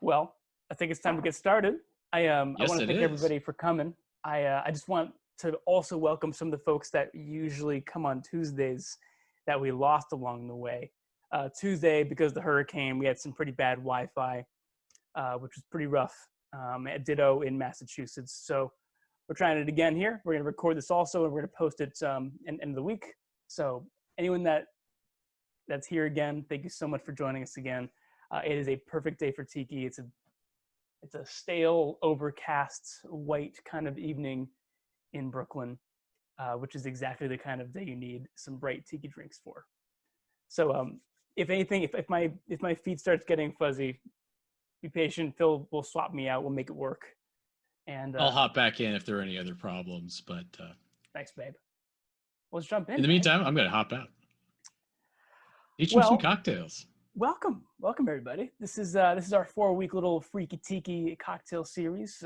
Well, I think it's time to get started. I Yes, want to it thank is. everybody for coming. I just want to also welcome some of the folks that usually come on Tuesdays that we lost along the way. Tuesday, because of the hurricane, we had some pretty bad Wi-Fi, which was pretty rough. At Ditto in Massachusetts. So we're trying it again here. We're going to record this also, and we're going to post it end of the week. So anyone that's here again, thank you so much for joining us again. It is a perfect day for Tiki. It's a stale, overcast, white kind of evening in Brooklyn, which is exactly the kind of day you need some bright Tiki drinks for. So if anything, if my feet starts getting fuzzy, be patient. Phil will swap me out. We'll make it work. And I'll hop back in if there are any other problems, but thanks, babe. Let's jump in the man. meantime, I'm going to hop out. Teach them some Well, cocktails. welcome everybody. This is our 4-week little Freaky Tiki cocktail series,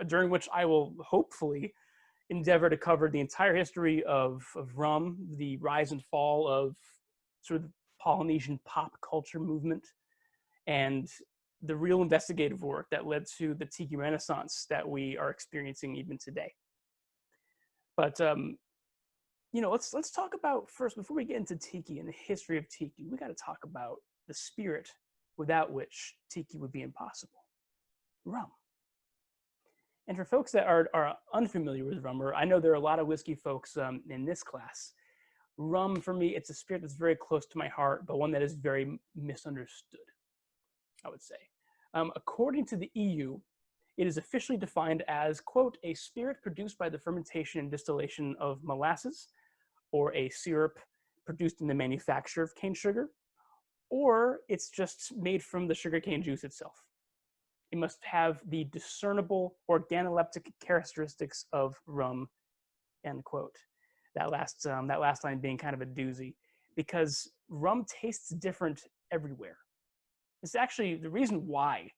during which I will hopefully endeavor to cover the entire history of rum, the rise and fall of sort of the Polynesian pop culture movement, and the real investigative work that led to the Tiki Renaissance that we are experiencing even today. But let's talk about first, before we get into Tiki and the history of Tiki, we got to talk about the spirit without which Tiki would be impossible: rum. And for folks that are unfamiliar with rum, or I know there are a lot of whiskey folks in this class, rum for me, it's a spirit that's very close to my heart, but one that is very misunderstood, I would say. According to the EU, it is officially defined as, quote, a spirit produced by the fermentation and distillation of molasses, or a syrup produced in the manufacture of cane sugar, or it's just made from the sugarcane juice itself. It must have the discernible organoleptic characteristics of rum, end quote. That last line being kind of a doozy, because rum tastes different everywhere. It's actually the reason why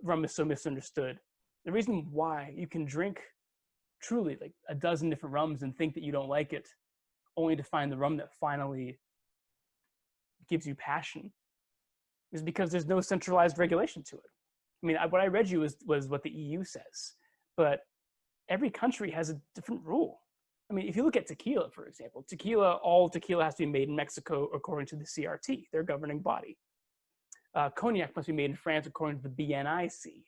rum is so misunderstood. The reason why you can drink truly like a dozen different rums and think that you don't like it, only to find the rum that finally gives you passion, is because there's no centralized regulation to it. I mean, what I read you was what the EU says, but every country has a different rule. I mean, if you look at tequila, for example, all tequila has to be made in Mexico according to the CRT, their governing body. Cognac must be made in France according to the BNIC,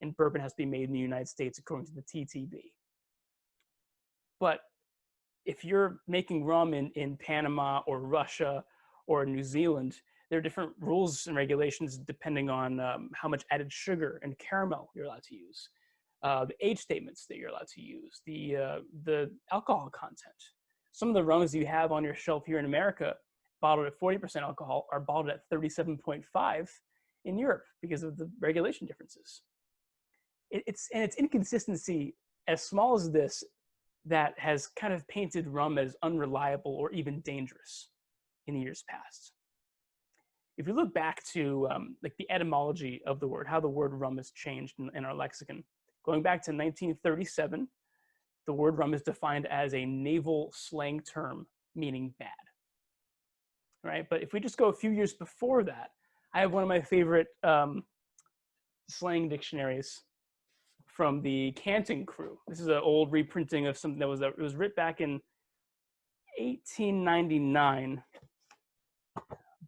and bourbon has to be made in the United States according to the TTB. But if you're making rum in Panama or Russia or New Zealand, there are different rules and regulations depending on how much added sugar and caramel you're allowed to use, the age statements that you're allowed to use, the alcohol content. Some of the rums you have on your shelf here in America, bottled at 40% alcohol, are bottled at 37.5 in Europe because of the regulation differences. It's inconsistency as small as this that has kind of painted rum as unreliable or even dangerous in years past. If you look back to like the etymology of the word, how the word rum has changed in our lexicon, going back to 1937, the word rum is defined as a naval slang term meaning bad. Right? But if we just go a few years before that, I have one of my favorite slang dictionaries from the Canting crew. This is an old reprinting of something it was written back in 1899.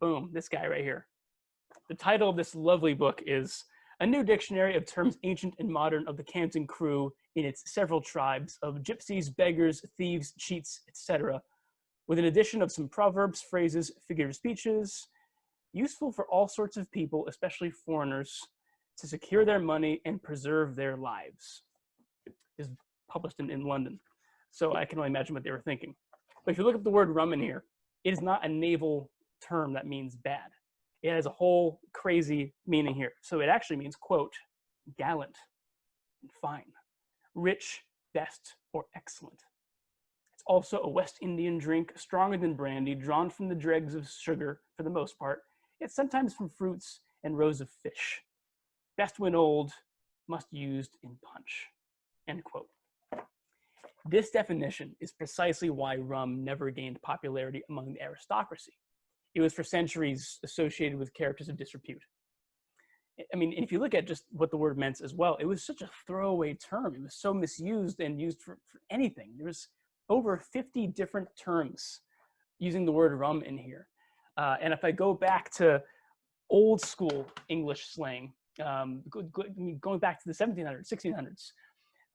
Boom, this guy right here. The title of this lovely book is A New Dictionary of Terms Ancient and Modern of the Canting Crew in its Several Tribes of Gypsies, Beggars, Thieves, Cheats, etc., with an addition of some proverbs, phrases, figurative speeches, useful for all sorts of people, especially foreigners, to secure their money and preserve their lives. Is published in London. So I can only imagine what they were thinking. But if you look up the word rum in here, it is not a naval term that means bad. It has a whole crazy meaning here. So it actually means, quote, gallant and fine, rich, best, or excellent. It's also a West Indian drink, stronger than brandy, drawn from the dregs of sugar for the most part, yet sometimes from fruits and roes of fish. Best when old, must used in punch, end quote. This definition is precisely why rum never gained popularity among the aristocracy. It was for centuries associated with characters of disrepute. I mean, if you look at just what the word meant as well, it was such a throwaway term. It was so misused and used for anything. There was over 50 different terms using the word rum in here. And if I go back to old school English slang, going back to the 1700s, 1600s,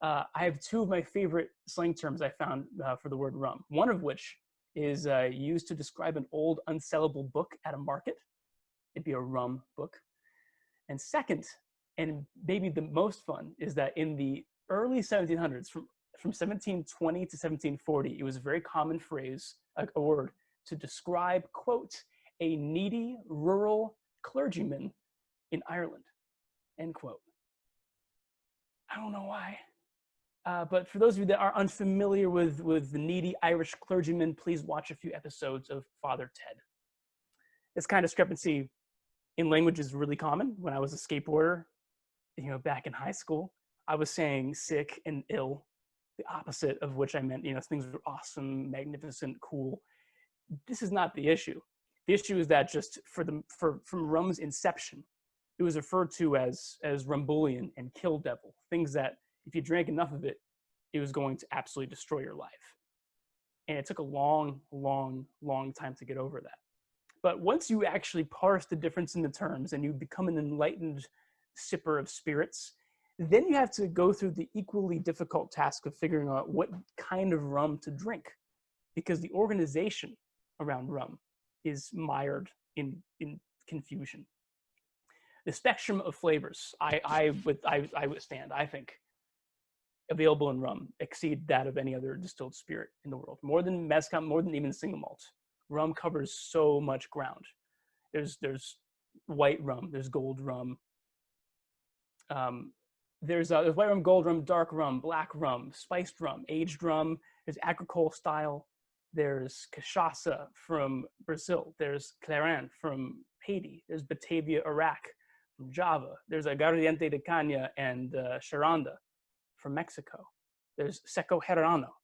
I have two of my favorite slang terms I found for the word rum. One of which is used to describe an old unsellable book at a market. It'd be a rum book. And second, and maybe the most fun, is that in the early 1700s, from 1720 to 1740, it was a very common phrase, a word, to describe, quote, a needy rural clergyman in Ireland, end quote. I don't know why. But for those of you that are unfamiliar with the needy Irish clergyman, please watch a few episodes of Father Ted. This kind of discrepancy in language is really common. When I was a skateboarder, back in high school, I was saying sick and ill, the opposite of which I meant, things were awesome, magnificent, cool. This is not the issue. The issue is that just from rum's inception, it was referred to as rumbullion and kill devil, things that if you drank enough of it, it was going to absolutely destroy your life. And it took a long, long, long time to get over that. But once you actually parse the difference in the terms and you become an enlightened sipper of spirits, then you have to go through the equally difficult task of figuring out what kind of rum to drink, because the organization around rum is mired in confusion. The spectrum of flavors I withstand, I think, available in rum exceed that of any other distilled spirit in the world. More than mezcal, more than even single malt. Rum covers so much ground. There's white rum, there's gold rum. There's white rum, gold rum, dark rum, black rum, spiced rum, aged rum. There's agricole style. There's cachaça from Brazil. There's clarin from Haiti. There's Batavia Iraq from Java. There's aguardiente de caña and charanda from Mexico. There's seco herrano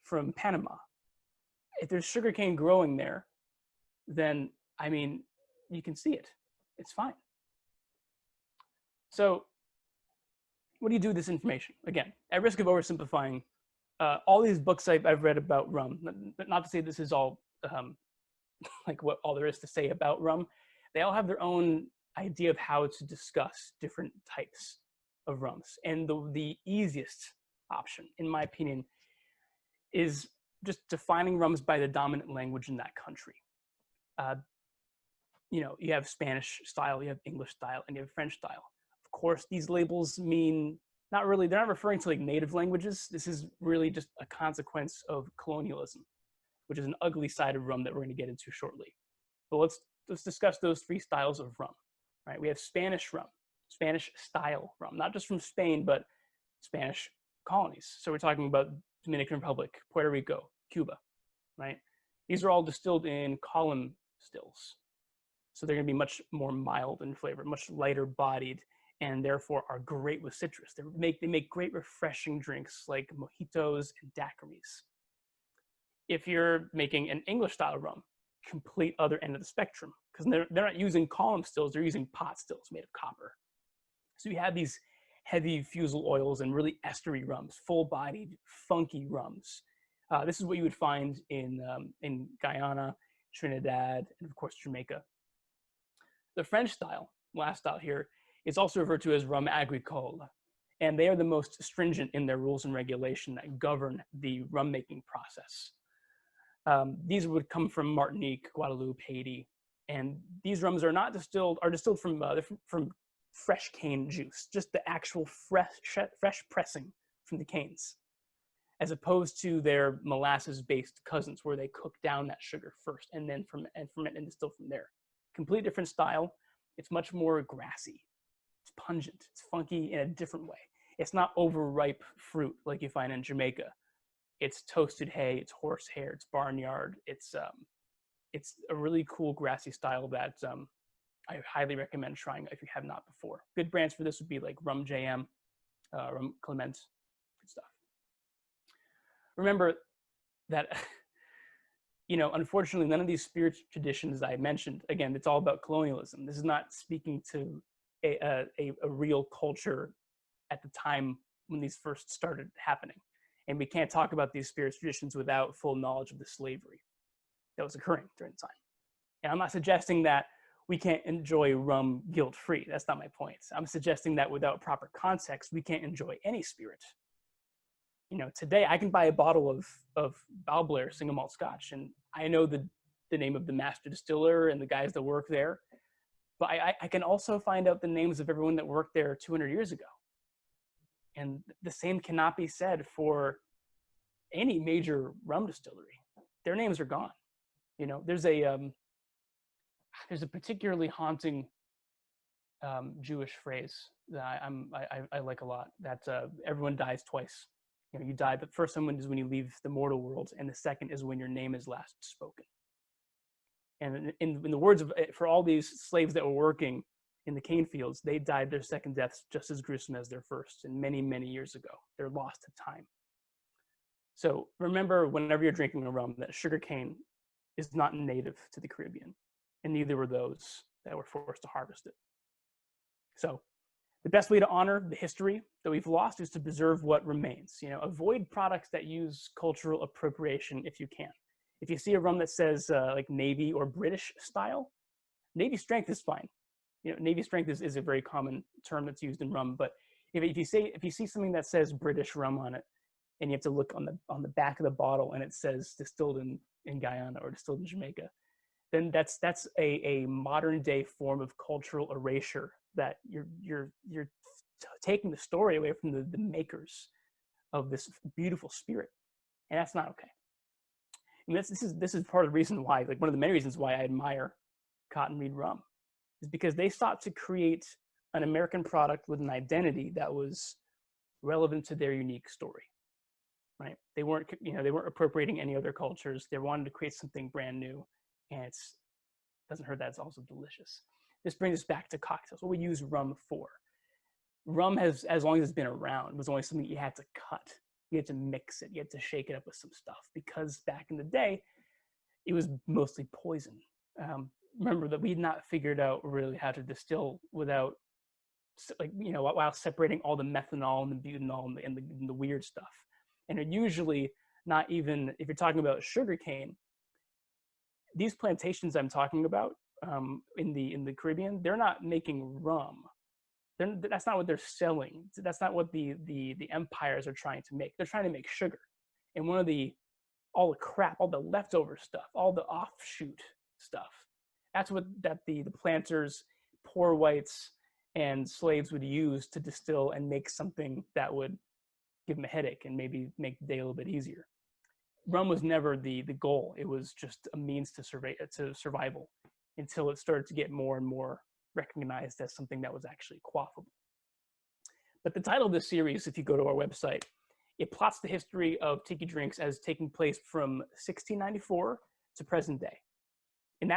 from Panama. If there's sugarcane growing there, then, I mean, you can see it. It's fine. So what do you do with this information? Again, at risk of oversimplifying, all these books I've read about rum, not to say this is all like what all there is to say about rum, they all have their own idea of how to discuss different types of rums. And the easiest option, in my opinion, is just defining rums by the dominant language in that country. You have Spanish style, you have English style, and you have French style. Of course, these labels mean not really, they're not referring to like native languages. This is really just a consequence of colonialism, which is an ugly side of rum that we're going to get into shortly. But let's discuss those three styles of rum. Right? We have Spanish rum, Spanish style rum, not just from Spain, but Spanish colonies. So we're talking about Dominican Republic, Puerto Rico, Cuba, right? These are all distilled in column stills. So they're going to be much more mild in flavor, much lighter bodied, and therefore are great with citrus. They make great refreshing drinks like mojitos and daiquiris. If you're making an English style rum, complete other end of the spectrum, because they're not using column stills, they're using pot stills made of copper. So you have these heavy fusel oils and really estery rums, full-bodied, funky rums. This is what you would find in Guyana, Trinidad, and of course Jamaica. The French style, last style here, is also referred to as rum agricole, and they are the most stringent in their rules and regulation that govern the rum making process. These would come from Martinique, Guadeloupe, Haiti, and these rums are distilled from fresh cane juice, just the actual fresh pressing from the canes, as opposed to their molasses-based cousins, where they cook down that sugar first and then ferment and distill from there. Complete different style. It's much more grassy. It's pungent. It's funky in a different way. It's not overripe fruit like you find in Jamaica. It's toasted hay. It's horsehair. It's barnyard. It's a really cool grassy style that I highly recommend trying if you have not before. Good brands for this would be like Rum JM, Rum Clement, good stuff. Remember that, unfortunately, none of these spirit traditions I mentioned, again, it's all about colonialism. This is not speaking to a real culture at the time when these first started happening. And we can't talk about these spirits traditions without full knowledge of the slavery that was occurring during the time. And I'm not suggesting that we can't enjoy rum guilt-free. That's not my point. I'm suggesting that without proper context, we can't enjoy any spirit. Today I can buy a bottle of Balblair single malt scotch, and I know the name of the master distiller and the guys that work there, but I can also find out the names of everyone that worked there 200 years ago. And the same cannot be said for any major rum distillery. Their names are gone. There's a particularly haunting Jewish phrase that I like a lot. That everyone dies twice. You die. The first time is when you leave the mortal world, and the second is when your name is last spoken. And in the words of, for all these slaves that were working in the cane fields, they died their second deaths just as gruesome as their first, and many, many years ago. They're lost to time. So remember, whenever you're drinking a rum, that sugarcane is not native to the Caribbean, and neither were those that were forced to harvest it. So the best way to honor the history that we've lost is to preserve what remains. Avoid products that use cultural appropriation if you can. If you see a rum that says like Navy or British style, Navy strength is fine. Navy strength is a very common term that's used in rum. But if you see something that says British rum on it, and you have to look on the back of the bottle and it says distilled in Guyana or distilled in Jamaica, then that's a modern day form of cultural erasure that you're taking the story away from the makers of this beautiful spirit, and that's not okay. And this is part of the reason why, like one of the many reasons why I admire Cotton Reed Rum, is because they sought to create an American product with an identity that was relevant to their unique story. Right? They weren't appropriating any other cultures. They wanted to create something brand new, and it doesn't hurt that it's also delicious. This brings us back to cocktails. What we use rum for. Rum has, as long as it's been around, was only something you had to cut. You had to mix it. You had to shake it up with some stuff, because back in the day, it was mostly poison. Remember that we'd not figured out really how to distill without, while separating all the methanol and the butanol and the weird stuff. And it usually not even, if you're talking about sugarcane, these plantations I'm talking about in the Caribbean, they're not making rum. That's not what they're selling. That's not what the empires are trying to make. They're trying to make sugar. And all the crap, all the leftover stuff, all the offshoot stuff, that's what the planters, poor whites, and slaves would use to distill and make something that would give them a headache and maybe make the day a little bit easier. Rum was never the goal. It was just a means to survival, until it started to get more and more recognized as something that was actually quaffable. But the title of this series, if you go to our website, it plots the history of tiki drinks as taking place from 1694 to present day. And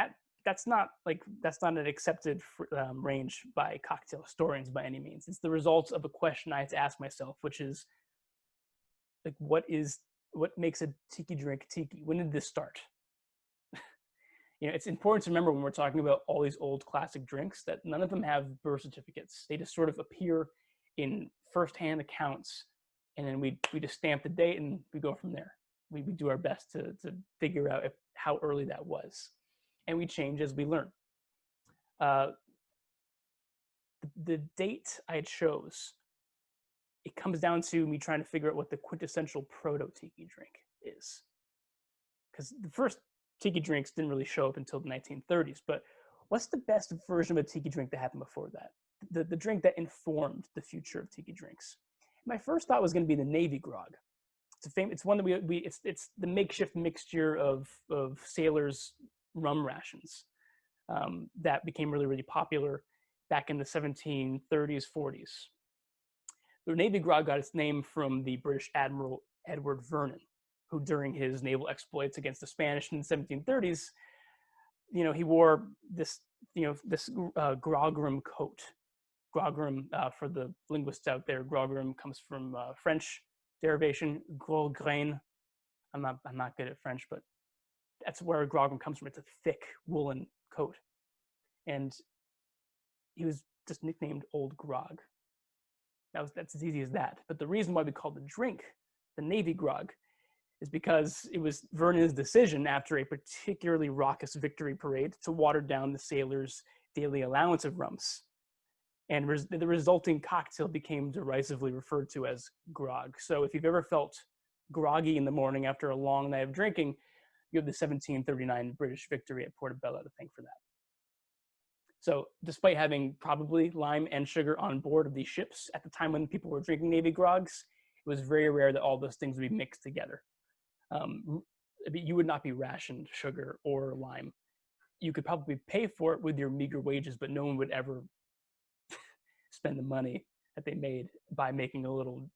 that's not an accepted range by cocktail historians by any means. It's the result of a question I had to ask myself, which is, like, what makes a tiki drink tiki? When did this start? It's important to remember when we're talking about all these old classic drinks that none of them have birth certificates. They just sort of appear in firsthand accounts, and then we just stamp the date and we go from there. We do our best to figure out how early that was, and we change as we learn. The date I chose, it comes down to me trying to figure out what the quintessential proto-tiki drink is, because the first tiki drinks didn't really show up until the 1930s. But what's the best version of a tiki drink that happened before that? The drink that informed the future of tiki drinks. My first thought was going to be the Navy grog. It's one that it's the makeshift mixture of sailors' rum rations that became really, really popular back in the 1730s, 40s. The Navy grog got its name from the British Admiral Edward Vernon, who during his naval exploits against the Spanish in the 1730s, he wore this grogram coat. Grogram, for the linguists out there, grogram comes from French derivation, gros grain. I'm not good at French, but that's where grogram comes from. It's a thick woolen coat. And he was just nicknamed Old Grog. That's as easy as that. But the reason why we call the drink the Navy Grog is because it was Vernon's decision after a particularly raucous victory parade to water down the sailors' daily allowance of rums. And the resulting cocktail became derisively referred to as grog. So if you've ever felt groggy in the morning after a long night of drinking, you have the 1739 British victory at Portobello to thank for that. So despite having probably lime and sugar on board of these ships at the time when people were drinking Navy grogs, it was very rare that all those things would be mixed together. You would not be rationed sugar or lime. You could probably pay for it with your meager wages, but no one would ever spend the money that they made by making a little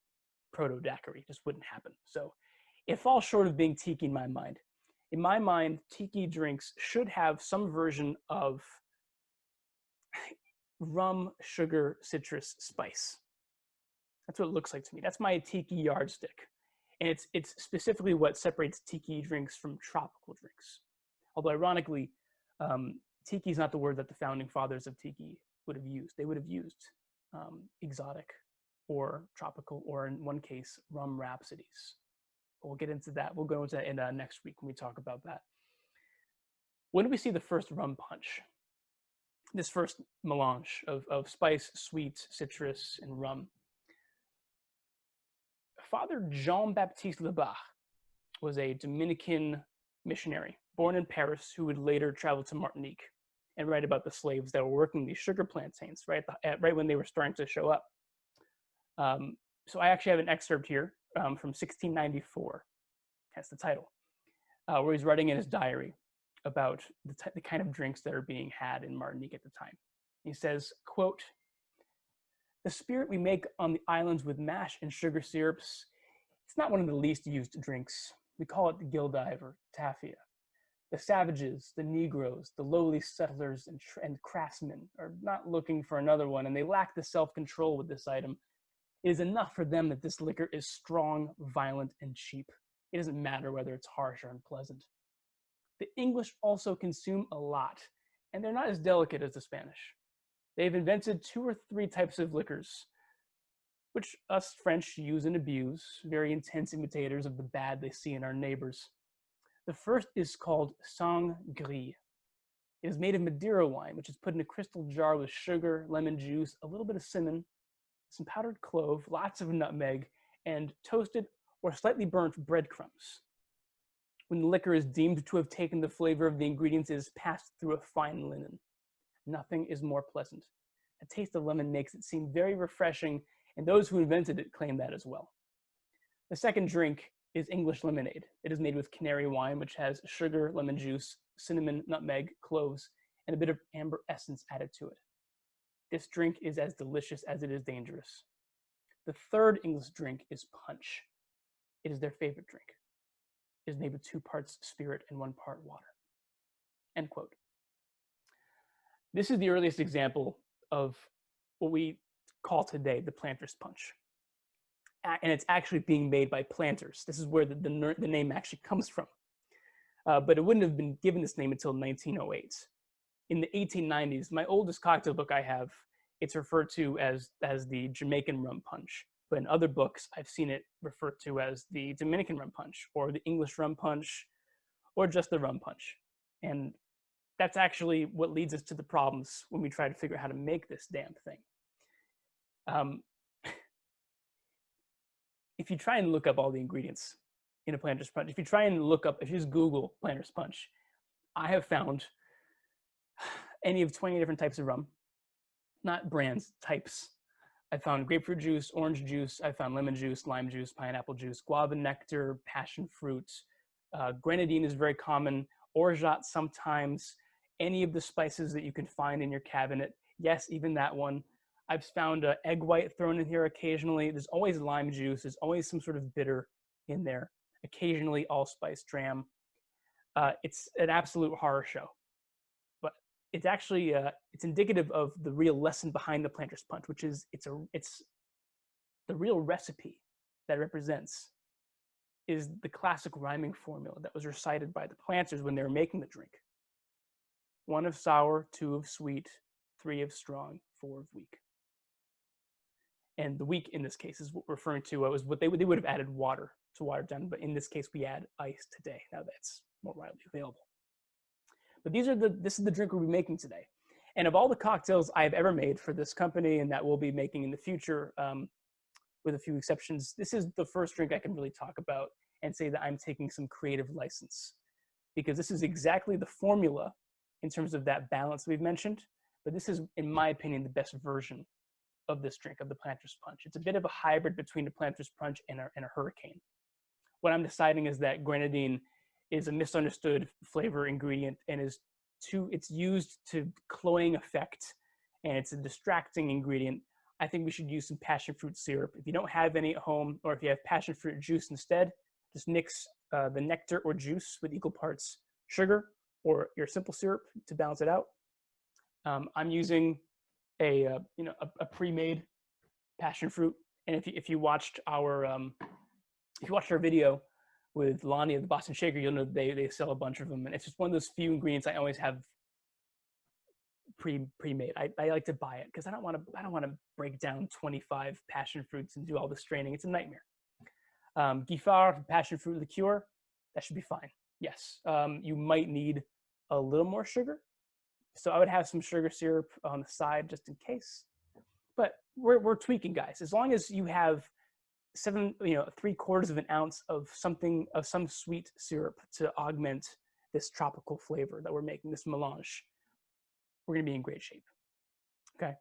proto-daiquiri. It just wouldn't happen. So it falls short of being tiki in my mind. In my mind, tiki drinks should have some version of rum, sugar, citrus, spice. That's what it looks like to me. That's my tiki yardstick. And it's specifically what separates tiki drinks from tropical drinks. Although ironically, tiki is not the word that the founding fathers of tiki would have used. They would have used exotic or tropical, or in one case, rum rhapsodies. We'll get into that. We'll go into that in next week when we talk about that. When do we see the first rum punch? This first melange of spice, sweet, citrus, and rum. Father Jean-Baptiste Lebas was a Dominican missionary born in Paris who would later travel to Martinique and write about the slaves that were working these sugar plantains right when they were starting to show up. So I actually have an excerpt here from 1694, hence the title, where he's writing in his diary about the kind of drinks that are being had in Martinique at the time. He says, quote, "The spirit we make on the islands with mash and sugar syrups, it's not one of the least used drinks. We call it the gildive or tafia. The savages, the Negroes, the lowly settlers and craftsmen are not looking for another one, and they lack the self-control with this item. It is enough for them that this liquor is strong, violent, and cheap. It doesn't matter whether it's harsh or unpleasant. The English also consume a lot, and they're not as delicate as the Spanish. They've invented 2 or 3 types of liquors, which us French use and abuse, very intense imitators of the bad they see in our neighbors. The first is called sang-gris. It is made of Madeira wine, which is put in a crystal jar with sugar, lemon juice, a little bit of cinnamon, some powdered clove, lots of nutmeg, and toasted or slightly burnt breadcrumbs. When the liquor is deemed to have taken the flavor of the ingredients, it is passed through a fine linen. Nothing is more pleasant. A taste of lemon makes it seem very refreshing, and those who invented it claim that as well. The second drink is English lemonade. It is made with canary wine, which has sugar, lemon juice, cinnamon, nutmeg, cloves, and a bit of amber essence added to it. This drink is as delicious as it is dangerous. The third English drink is punch. It is their favorite drink. It is made with 2 parts spirit and 1 part water." End quote. This is the earliest example of what we call today the planter's punch. And it's actually being made by planters. This is where the name actually comes from. But it wouldn't have been given this name until 1908. In the 1890s, my oldest cocktail book I have, it's referred to as the Jamaican rum punch. But in other books, I've seen it referred to as the Dominican rum punch, or the English rum punch, or just the rum punch. And that's actually what leads us to the problems when we try to figure out how to make this damn thing. If you try and look up all the ingredients in a planter's punch, if you just Google planter's punch, I have found any of 20 different types of rum, not brands, types. I found grapefruit juice, orange juice, I found lemon juice, lime juice, pineapple juice, guava nectar, passion fruit. Grenadine is very common, orgeat sometimes, any of the spices that you can find in your cabinet. Yes, even that one. I've found egg white thrown in here occasionally. There's always lime juice. There's always some sort of bitter in there. Occasionally allspice, dram. It's an absolute horror show. But it's actually, it's indicative of the real lesson behind the planter's punch, which is it's the real recipe that it represents is the classic rhyming formula that was recited by the planters when they were making the drink. 1 of sour, 2 of sweet, 3 of strong, 4 of weak. And the weak in this case is what we're referring to was what they would have added water to water it down, but in this case we add ice today. Now that's more widely available. But this is the drink we'll be making today. And of all the cocktails I've ever made for this company and that we'll be making in the future, with a few exceptions, this is the first drink I can really talk about and say that I'm taking some creative license, because this is exactly the formula in terms of that balance we've mentioned. But this is, in my opinion, the best version of this drink, of the Planter's Punch. It's a bit of a hybrid between a Planter's Punch and a Hurricane. What I'm deciding is that grenadine is a misunderstood flavor ingredient and it's used to cloying effect, and it's a distracting ingredient. I think we should use some passion fruit syrup. If you don't have any at home, or if you have passion fruit juice instead, just mix the nectar or juice with equal parts sugar or your simple syrup to balance it out. I'm using a pre-made passion fruit, and if you watched our video with Lonnie of the Boston Shaker, you'll know they sell a bunch of them, and it's just one of those few ingredients I always have pre-made. I like to buy it because I don't want to break down 25 passion fruits and do all the straining. It's a nightmare. Giffard passion fruit liqueur, that should be fine. Yes, you might need a little more sugar, so I would have some sugar syrup on the side just in case. But we're tweaking, guys. As long as you have 3/4 of an ounce of some sweet syrup to augment this tropical flavor that we're making, this melange, we're gonna be in great shape. Okay,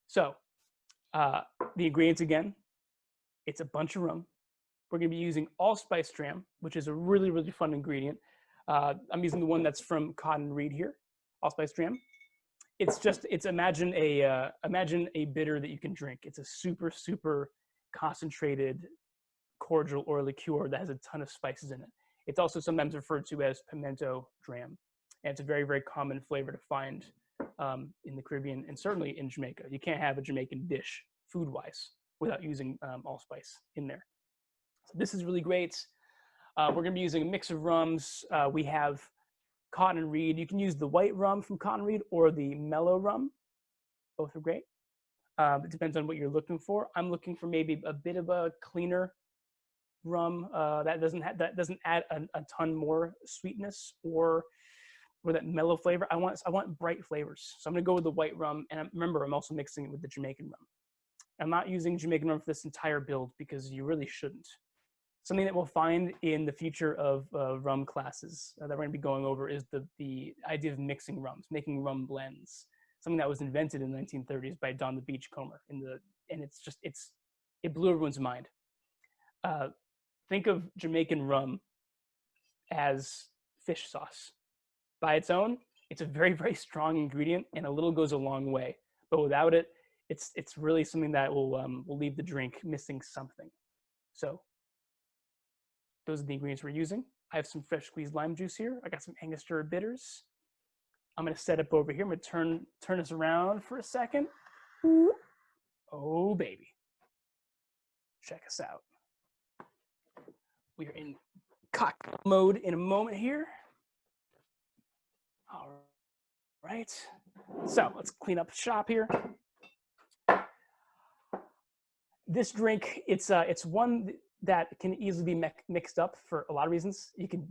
so the ingredients again, it's a bunch of rum. We're gonna be using Allspice Dram, which is a really, really fun ingredient. I'm using the one that's from Cotton Reed here, Allspice Dram. It's imagine a bitter that you can drink. It's a super, super concentrated cordial or liqueur that has a ton of spices in it. It's also sometimes referred to as pimento dram, and it's a very, very common flavor to find in the Caribbean and certainly in Jamaica. You can't have a Jamaican dish food-wise without using allspice in there. So this is really great. We're going to be using a mix of rums. We have Cotton Reed. You can use the white rum from Cotton Reed or the Mellow rum. Both are great. It depends on what you're looking for. I'm looking for maybe a bit of a cleaner rum that doesn't add a ton more sweetness or that mellow flavor. I want bright flavors, so I'm gonna go with the white rum. And remember, I'm also mixing it with the Jamaican rum. I'm not using Jamaican rum for this entire build because you really shouldn't. Something that we'll find in the future of rum classes that we're gonna be going over is the idea of mixing rums, making rum blends. Something that was invented in the 1930s by Don the Beachcomber, and it blew everyone's mind. Think of Jamaican rum as will sauce. By its own, it's a very, very strong ingredient, and a little goes a long way. But without it, it's really something that will leave the drink missing something. So those are the ingredients we're using. I have some fresh squeezed lime juice here. I got some Angostura bitters. I'm gonna set up over here. I'm gonna turn us around for a second. Ooh. Oh baby, check us out. We are in cocktail mode in a moment here. All right, so let's clean up shop here. This drink, it's one that can easily be mixed up for a lot of reasons. You can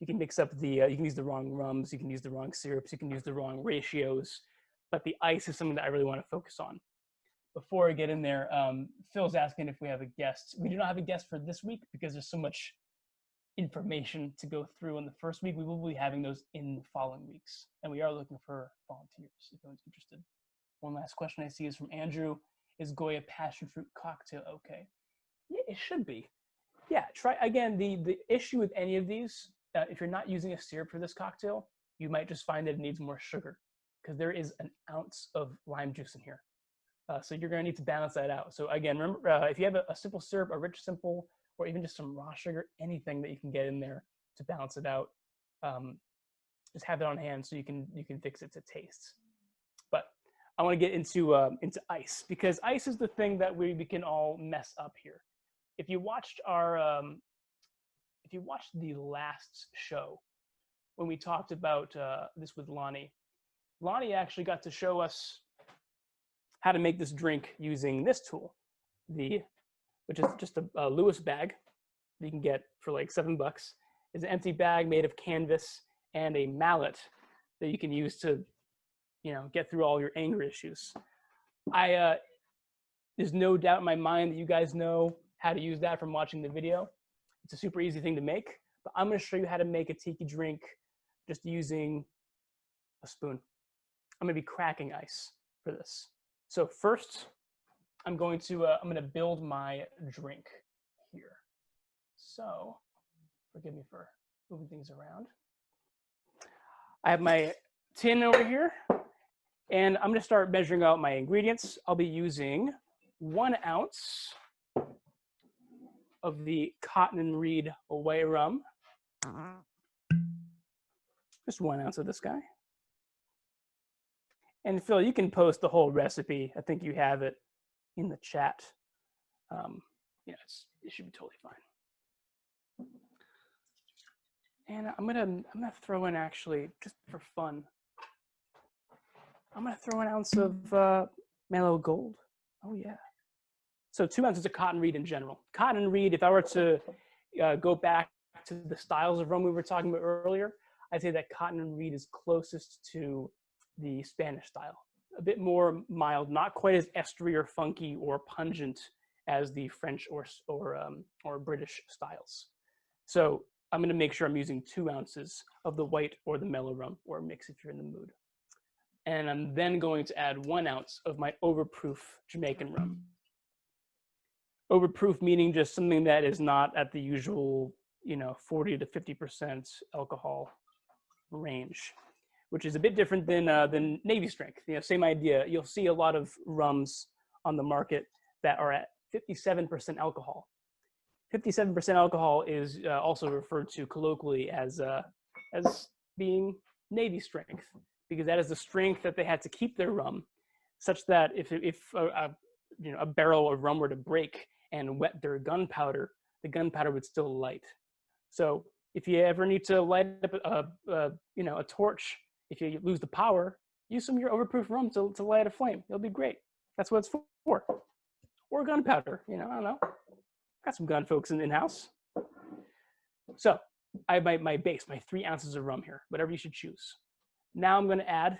mix up you can use the wrong rums, you can use the wrong syrups, you can use the wrong ratios, but the ice is something that I really want to focus on. Before I get in there, Phil's asking if we have a guest. We do not have a guest for this week because there's so much information to go through in the first week. We will be having those in the following weeks, and we are looking for volunteers if anyone's interested. One last question I see is from Andrew. Is Goya passion fruit cocktail okay? Yeah, it should be. Yeah, try again. The issue with any of these, if you're not using a syrup for this cocktail, you might just find that it needs more sugar because there is an ounce of lime juice in here. So you're going to need to balance that out. So again, remember, if you have a simple syrup, a rich simple, or even just some raw sugar, anything that you can get in there to balance it out, just have it on hand so you can fix it to taste. But I want to get into ice, because ice is the thing that we can all mess up here. If you watched the last show when we talked about this with Lonnie, Lonnie actually got to show us how to make this drink using this tool, which is just a Lewis bag that you can get for like $7. It's an empty bag made of canvas and a mallet that you can use to, get through all your anger issues. There's no doubt in my mind that you guys know how to use that from watching the video. It's a super easy thing to make, but I'm going to show you how to make a tiki drink just using a spoon. I'm going to be cracking ice for this. So first, I'm going to build my drink here. So, forgive me for moving things around. I have my tin over here, and I'm going to start measuring out my ingredients. I'll be using 1 ounce of the Cotton and Reed white rum. Just 1 ounce of this guy. And Phil, you can post the whole recipe. I think you have it in the chat. It should be totally fine. And I'm gonna throw in, actually, just for fun, I'm gonna throw 1 ounce of Mellow Gold. Oh yeah. So 2 ounces of Cotton Reed in general. Cotton Reed, if I were to go back to the styles of rum we were talking about earlier, I'd say that Cotton Reed is closest to the Spanish style. A bit more mild, not quite as estery or funky or pungent as the French or British styles. So I'm gonna make sure I'm using 2 ounces of the white or the mellow rum, or a mix if you're in the mood. And I'm then going to add 1 ounce of my Overproof Jamaican rum. Overproof meaning just something that is not at the usual, 40 to 50% alcohol range, which is a bit different than Navy strength. Same idea. You'll see a lot of rums on the market that are at 57% alcohol. 57% alcohol is also referred to colloquially as being Navy strength, because that is the strength that they had to keep their rum, such that if a barrel of rum were to break and wet their gunpowder, the gunpowder would still light. So if you ever need to light up a torch, if you lose the power, use some of your Overproof rum to light a flame. It'll be great. That's what it's for. Or gunpowder, I don't know. Got some gun folks in house. So I have my base, my 3 ounces of rum here, whatever you should choose. Now I'm going to add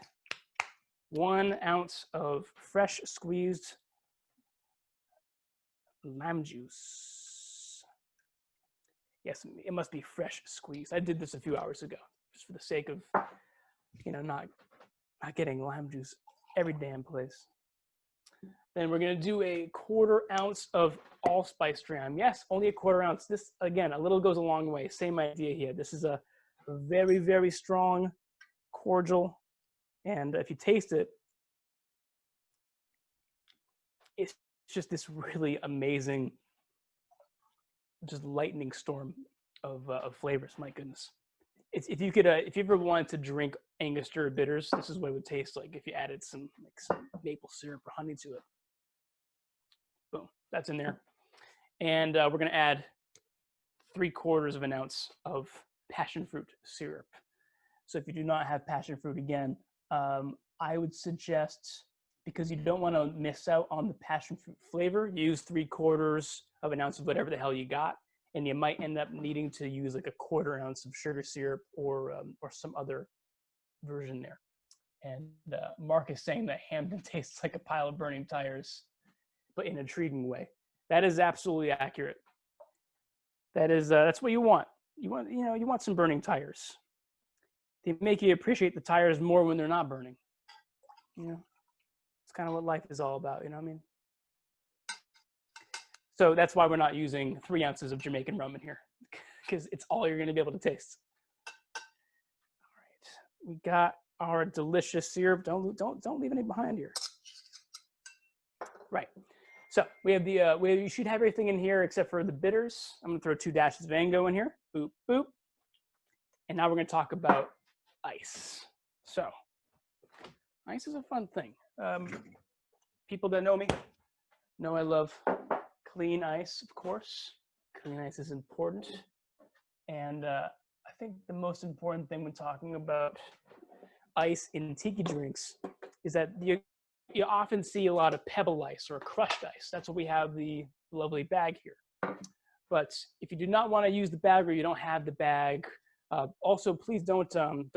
1 ounce of fresh squeezed lime juice. Yes, it must be fresh squeezed. I did this a few hours ago, just for the sake of, not getting lime juice every damn place. Then we're going to do a 1/4 ounce of Allspice Dram. Yes, only a 1/4 ounce. This, again, a little goes a long way. Same idea here. This is a very, very strong cordial. And if you taste it, it's just this really amazing, just lightning storm of flavors. My goodness. If you ever wanted to drink Angostura bitters, this is what it would taste like if you added some maple syrup or honey to it. Boom, that's in there. And we're going to add 3/4 ounce of Passionfruit Syrup. So if you do not have passion fruit, again, I would suggest, because you don't want to miss out on the passion fruit flavor, use 3/4 ounce of whatever the hell you got, and you might end up needing to use like a 1/4 ounce of sugar syrup or some other version there. And Mark is saying that Hampden tastes like a pile of burning tires, but in an intriguing way. That is absolutely accurate. That's what you want. You want some burning tires. They make you appreciate the tires more when they're not burning. It's kind of what life is all about. You know what I mean? So that's why we're not using 3 ounces of Jamaican rum in here, because it's all you're going to be able to taste. All right, we got our delicious syrup. Don't leave any behind here. Right. So we have you should have everything in here except for the bitters. I'm going to throw 2 dashes of Ango in here. Boop boop. And now we're going to talk about ice. So ice is a fun thing. People that know me know I love clean ice, of course. Clean ice is important. And I think the most important thing when talking about ice in tiki drinks is that you often see a lot of pebble ice or crushed ice. That's what we have the lovely bag here. But if you do not want to use the bag or you don't have the bag, also please don't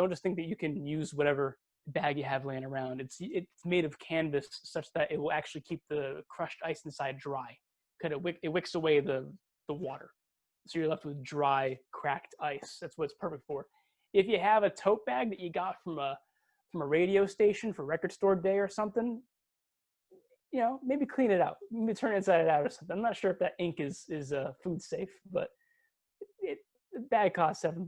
just think that you can use whatever bag you have laying around. It's made of canvas such that it will actually keep the crushed ice inside dry, because it wicks away the water. So you're left with dry, cracked ice. That's what it's perfect for. If you have a tote bag that you got from a radio station for record store day or something, you know, maybe clean it out. Maybe turn it inside out or something. I'm not sure if that ink is food safe, but the bag costs $7.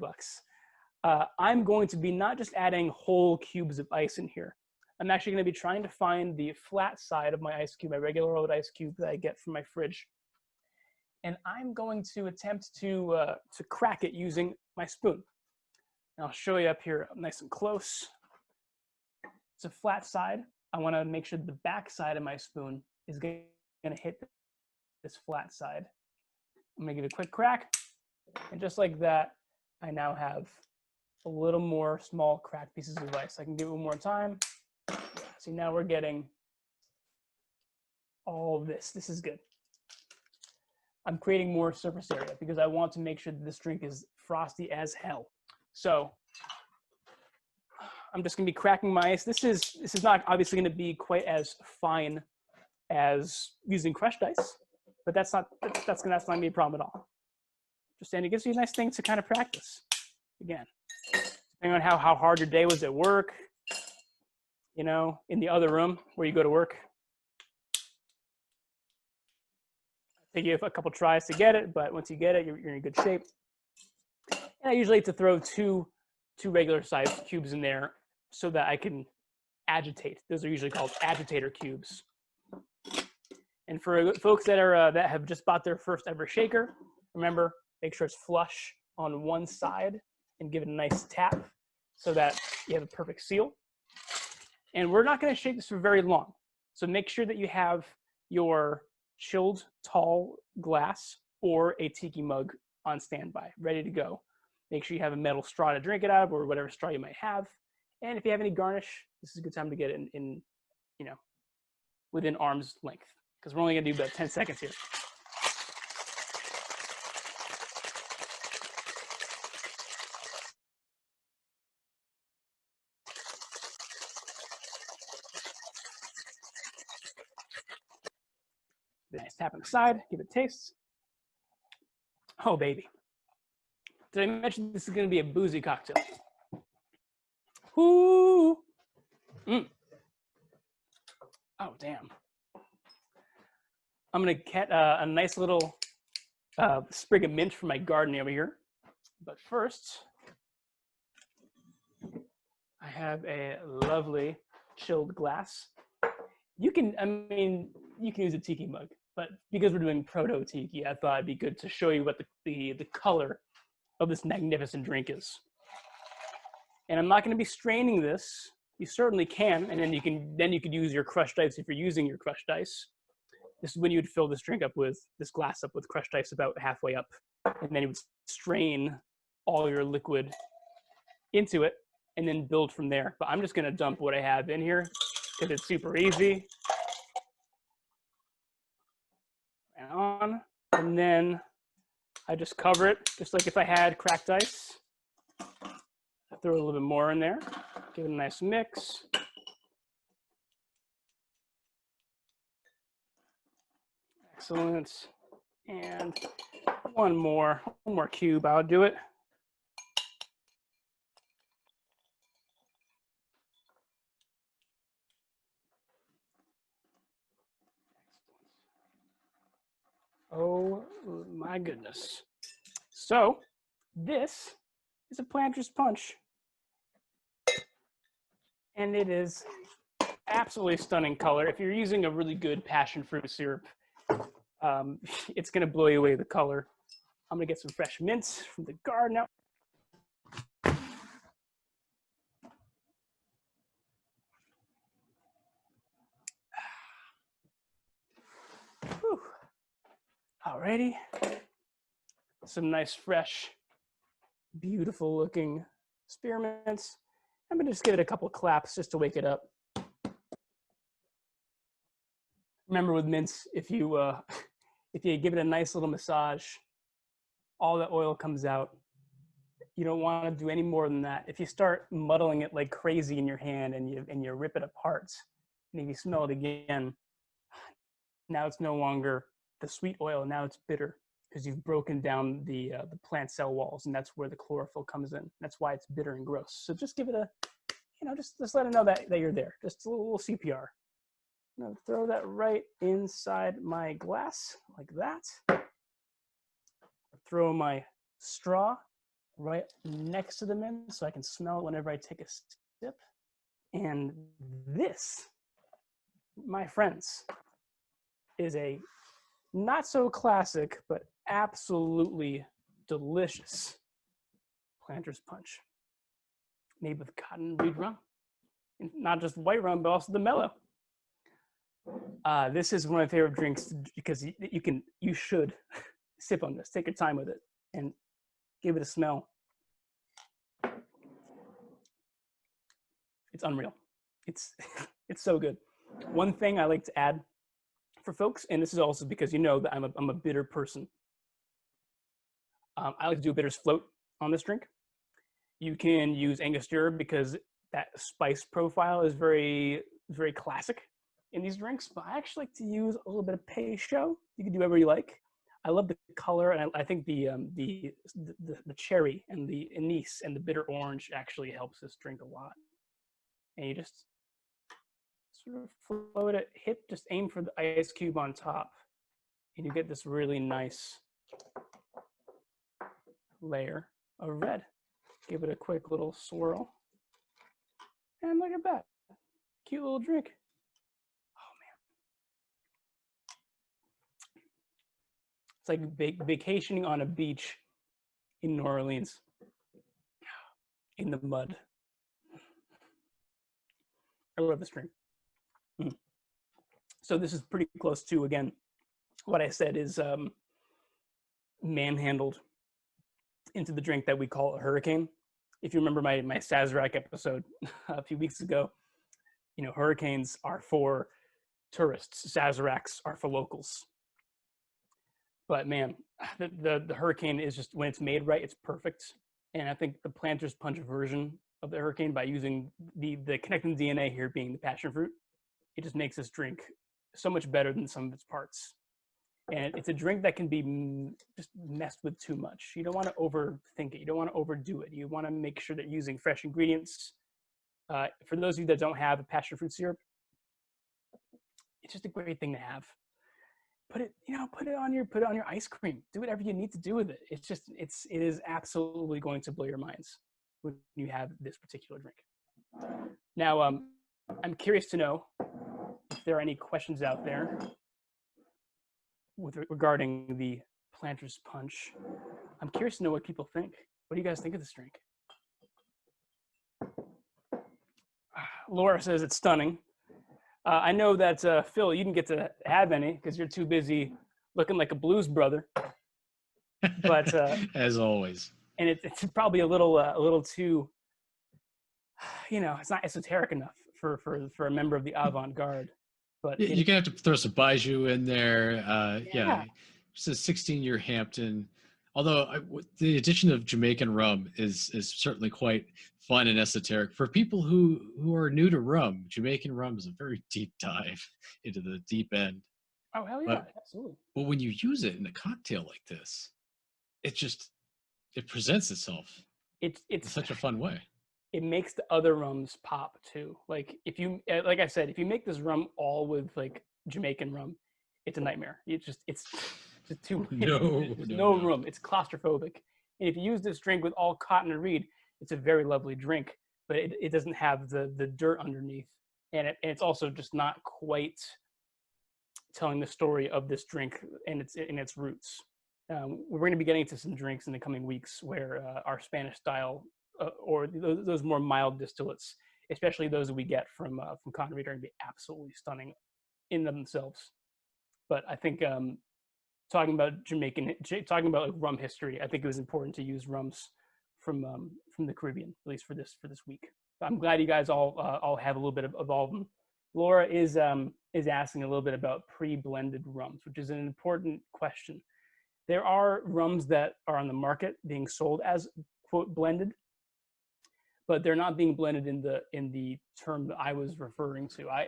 I'm going to be not just adding whole cubes of ice in here. I'm actually going to be trying to find the flat side of my ice cube, my regular old ice cube that I get from my fridge. And I'm going to attempt to crack it using my spoon. And I'll show you up here nice and close. It's a flat side. I want to make sure the back side of my spoon is going to hit this flat side. I'm going to give it a quick crack. And just like that, I now have a little more small cracked pieces of ice. I can give it one more time. See, now we're getting all of this. This is good. I'm creating more surface area because I want to make sure that this drink is frosty as hell. So I'm just gonna be cracking my ice. This is not obviously gonna be quite as fine as using crushed ice, but that's not gonna be a problem at all. Just saying, it gives you a nice thing to kind of practice. Again, depending on how hard your day was at work, you know, in the other room where you go to work. Take you a couple tries to get it, but once you get it, you're in good shape. And I usually like to throw two regular sized cubes in there so that I can agitate. Those are usually called agitator cubes. And for folks that have just bought their first ever shaker, remember, make sure it's flush on one side and give it a nice tap so that you have a perfect seal. And we're not going to shake this for very long. So make sure that you have your chilled tall glass or a tiki mug on standby, ready to go. Make sure you have a metal straw to drink it out of, or whatever straw you might have. And if you have any garnish, this is a good time to get it in you know, within arm's length, because we're only gonna do about 10 seconds here. Nice tap on the side, give it a taste. Oh, baby. Did I mention this is going to be a boozy cocktail? Ooh. Mm. Oh, damn. I'm going to get a nice little sprig of mint from my garden over here. But first, I have a lovely chilled glass. You can use a tiki mug, but because we're doing proto tiki, I thought it'd be good to show you what the color of this magnificent drink is. And I'm not going to be straining this. You certainly can, and then you could use your crushed ice if you're using your crushed ice. This is when you would fill this glass up with crushed ice about halfway up, and then you would strain all your liquid into it and then build from there. But I'm just going to dump what I have in here because it's super easy. And on, and then I just cover it just like if I had cracked ice. I throw a little bit more in there, give it a nice mix. Excellent. And one more cube, I'll do it. Oh my goodness. So this is a Planters Punch. And it is absolutely stunning color. If you're using a really good passion fruit syrup, it's gonna blow you away with the color. I'm gonna get some fresh mints from the garden now. Whew. Alrighty, some nice fresh, beautiful looking spearmints. I'm gonna just give it a couple claps just to wake it up. Remember with mints, if you if you give it a nice little massage, all that oil comes out. You don't want to do any more than that. If you start muddling it like crazy in your hand and you rip it apart, and if you smell it again, now it's no longer the sweet oil. Now it's bitter because you've broken down the plant cell walls, and that's where the chlorophyll comes in. That's why it's bitter and gross. So just give it a, just let it know that you're there. Just a little CPR. I'm gonna throw that right inside my glass like that. Throw my straw right next to the mint so I can smell it whenever I take a sip. And this, my friends, is a not so classic, but absolutely delicious Planter's Punch made with cottonweed rum. And not just white rum, but also the Mellow. This is one of my favorite drinks because you should sip on this. Take your time with it and give it a smell. It's unreal. It's it's so good. One thing I like to add for folks, and this is also because you know that I'm a bitter person. I like to do a bitters float on this drink. You can use Angostura because that spice profile is very classic in these drinks. But I actually like to use a little bit of Peychaud. You can do whatever you like. I love the color, and I think the cherry and the anise and the bitter orange actually helps this drink a lot. And you just sort of float it, just aim for the ice cube on top, and you get this really nice layer of red. Give it a quick little swirl, and look at that, cute little drink. Oh man, it's like vacationing on a beach in New Orleans, in the mud. I love this drink. So this is pretty close to, again, what I said is manhandled into the drink that we call a hurricane. If you remember my Sazerac episode a few weeks ago, hurricanes are for tourists. Sazeracs are for locals. But man, the hurricane is just, when it's made right, it's perfect. And I think the Planter's Punch version of the hurricane, by using the connecting DNA here being the passion fruit, it just makes this drink so much better than some of its parts. And it's a drink that can be just messed with too much. You don't want to overthink it. You don't want to overdo it. You want to make sure that you're using fresh ingredients. For those of you that don't have a passion fruit syrup, it's just a great thing to have. Put it on your ice cream. Do whatever you need to do with it. It is absolutely going to blow your minds when you have this particular drink. Now, I'm curious to know if there are any questions out there regarding the Planter's Punch. I'm curious to know what people think. What do you guys think of this drink? Laura says it's stunning. I know that Phil, you didn't get to have any because you're too busy looking like a blues brother. But as always, and it's probably a little too, it's not esoteric enough for a member of the avant-garde. But you're gonna have to throw some Baijiu in there. Yeah. It's a 16-year Hampden. Although the addition of Jamaican rum is certainly quite fun and esoteric for people who are new to rum. Jamaican rum is a very deep dive into the deep end. Oh hell yeah, absolutely. But when you use it in a cocktail like this, it presents itself. It's such a fun way. It makes the other rums pop too. Like like I said, if you make this rum all with like Jamaican rum, it's a nightmare. It's just too no room. It's claustrophobic. And if you use this drink with all cotton and reed, it's a very lovely drink, but it doesn't have the dirt underneath, and it's also just not quite telling the story of this drink and its roots. We're going to be getting into some drinks in the coming weeks where our Spanish style or those more mild distillates, especially those that we get from cotton reed, are going to be absolutely stunning in themselves. But I think talking about like rum history, I think it was important to use rums from the Caribbean, at least for this week. I'm glad you guys all have a little bit of all of them. Laura is asking a little bit about pre-blended rums, which is an important question. There are rums that are on the market being sold as quote blended, but they're not being blended in the term that I was referring to. I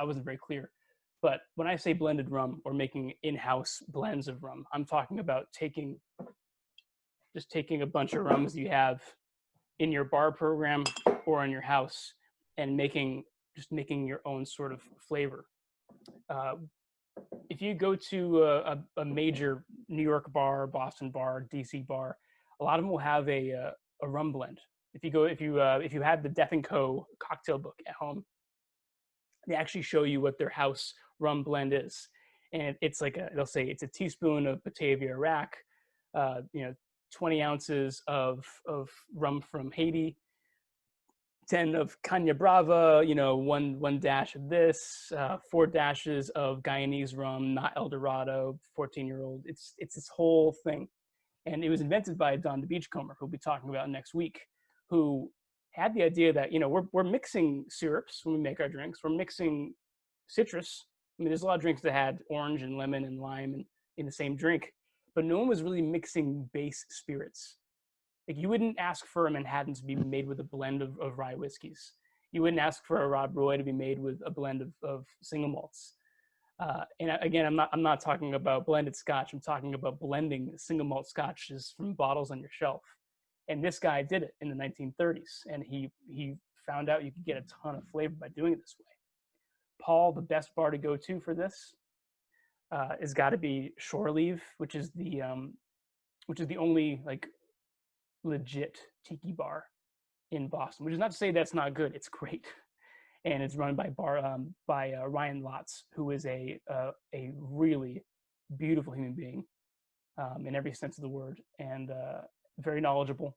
wasn't very clear. But when I say blended rum or making in-house blends of rum, I'm talking about just taking a bunch of rums you have in your bar program or in your house and making your own sort of flavor. If you go to a major New York bar, Boston bar, DC bar, a lot of them will have a rum blend. If you have the Death and Co. cocktail book at home, they actually show you what their house rum blend is, and it's like they'll say it's a teaspoon of Batavia Rack, 20 ounces of rum from Haiti, 10 of Cagna Brava, one dash of this, 4 dashes of Guyanese rum, not El Dorado, 14-year-old. It's this whole thing, and it was invented by Don the Beachcomber, who we'll be talking about next week, who had the idea that we're mixing syrups when we make our drinks. We're mixing citrus. I mean, there's a lot of drinks that had orange and lemon and lime in the same drink, but no one was really mixing base spirits. Like, you wouldn't ask for a Manhattan to be made with a blend of rye whiskeys. You wouldn't ask for a Rob Roy to be made with a blend of single malts. And again, I'm not talking about blended Scotch. I'm talking about blending single malt Scotches from bottles on your shelf. And this guy did it in the 1930s, and he found out you could get a ton of flavor by doing it this way. Paul, the best bar to go to for this has got to be Shore Leave, which is the only like legit tiki bar in Boston. Which is not to say that's not good; it's great, and it's run by Ryan Lotz, who is a really beautiful human being in every sense of the word, and very knowledgeable,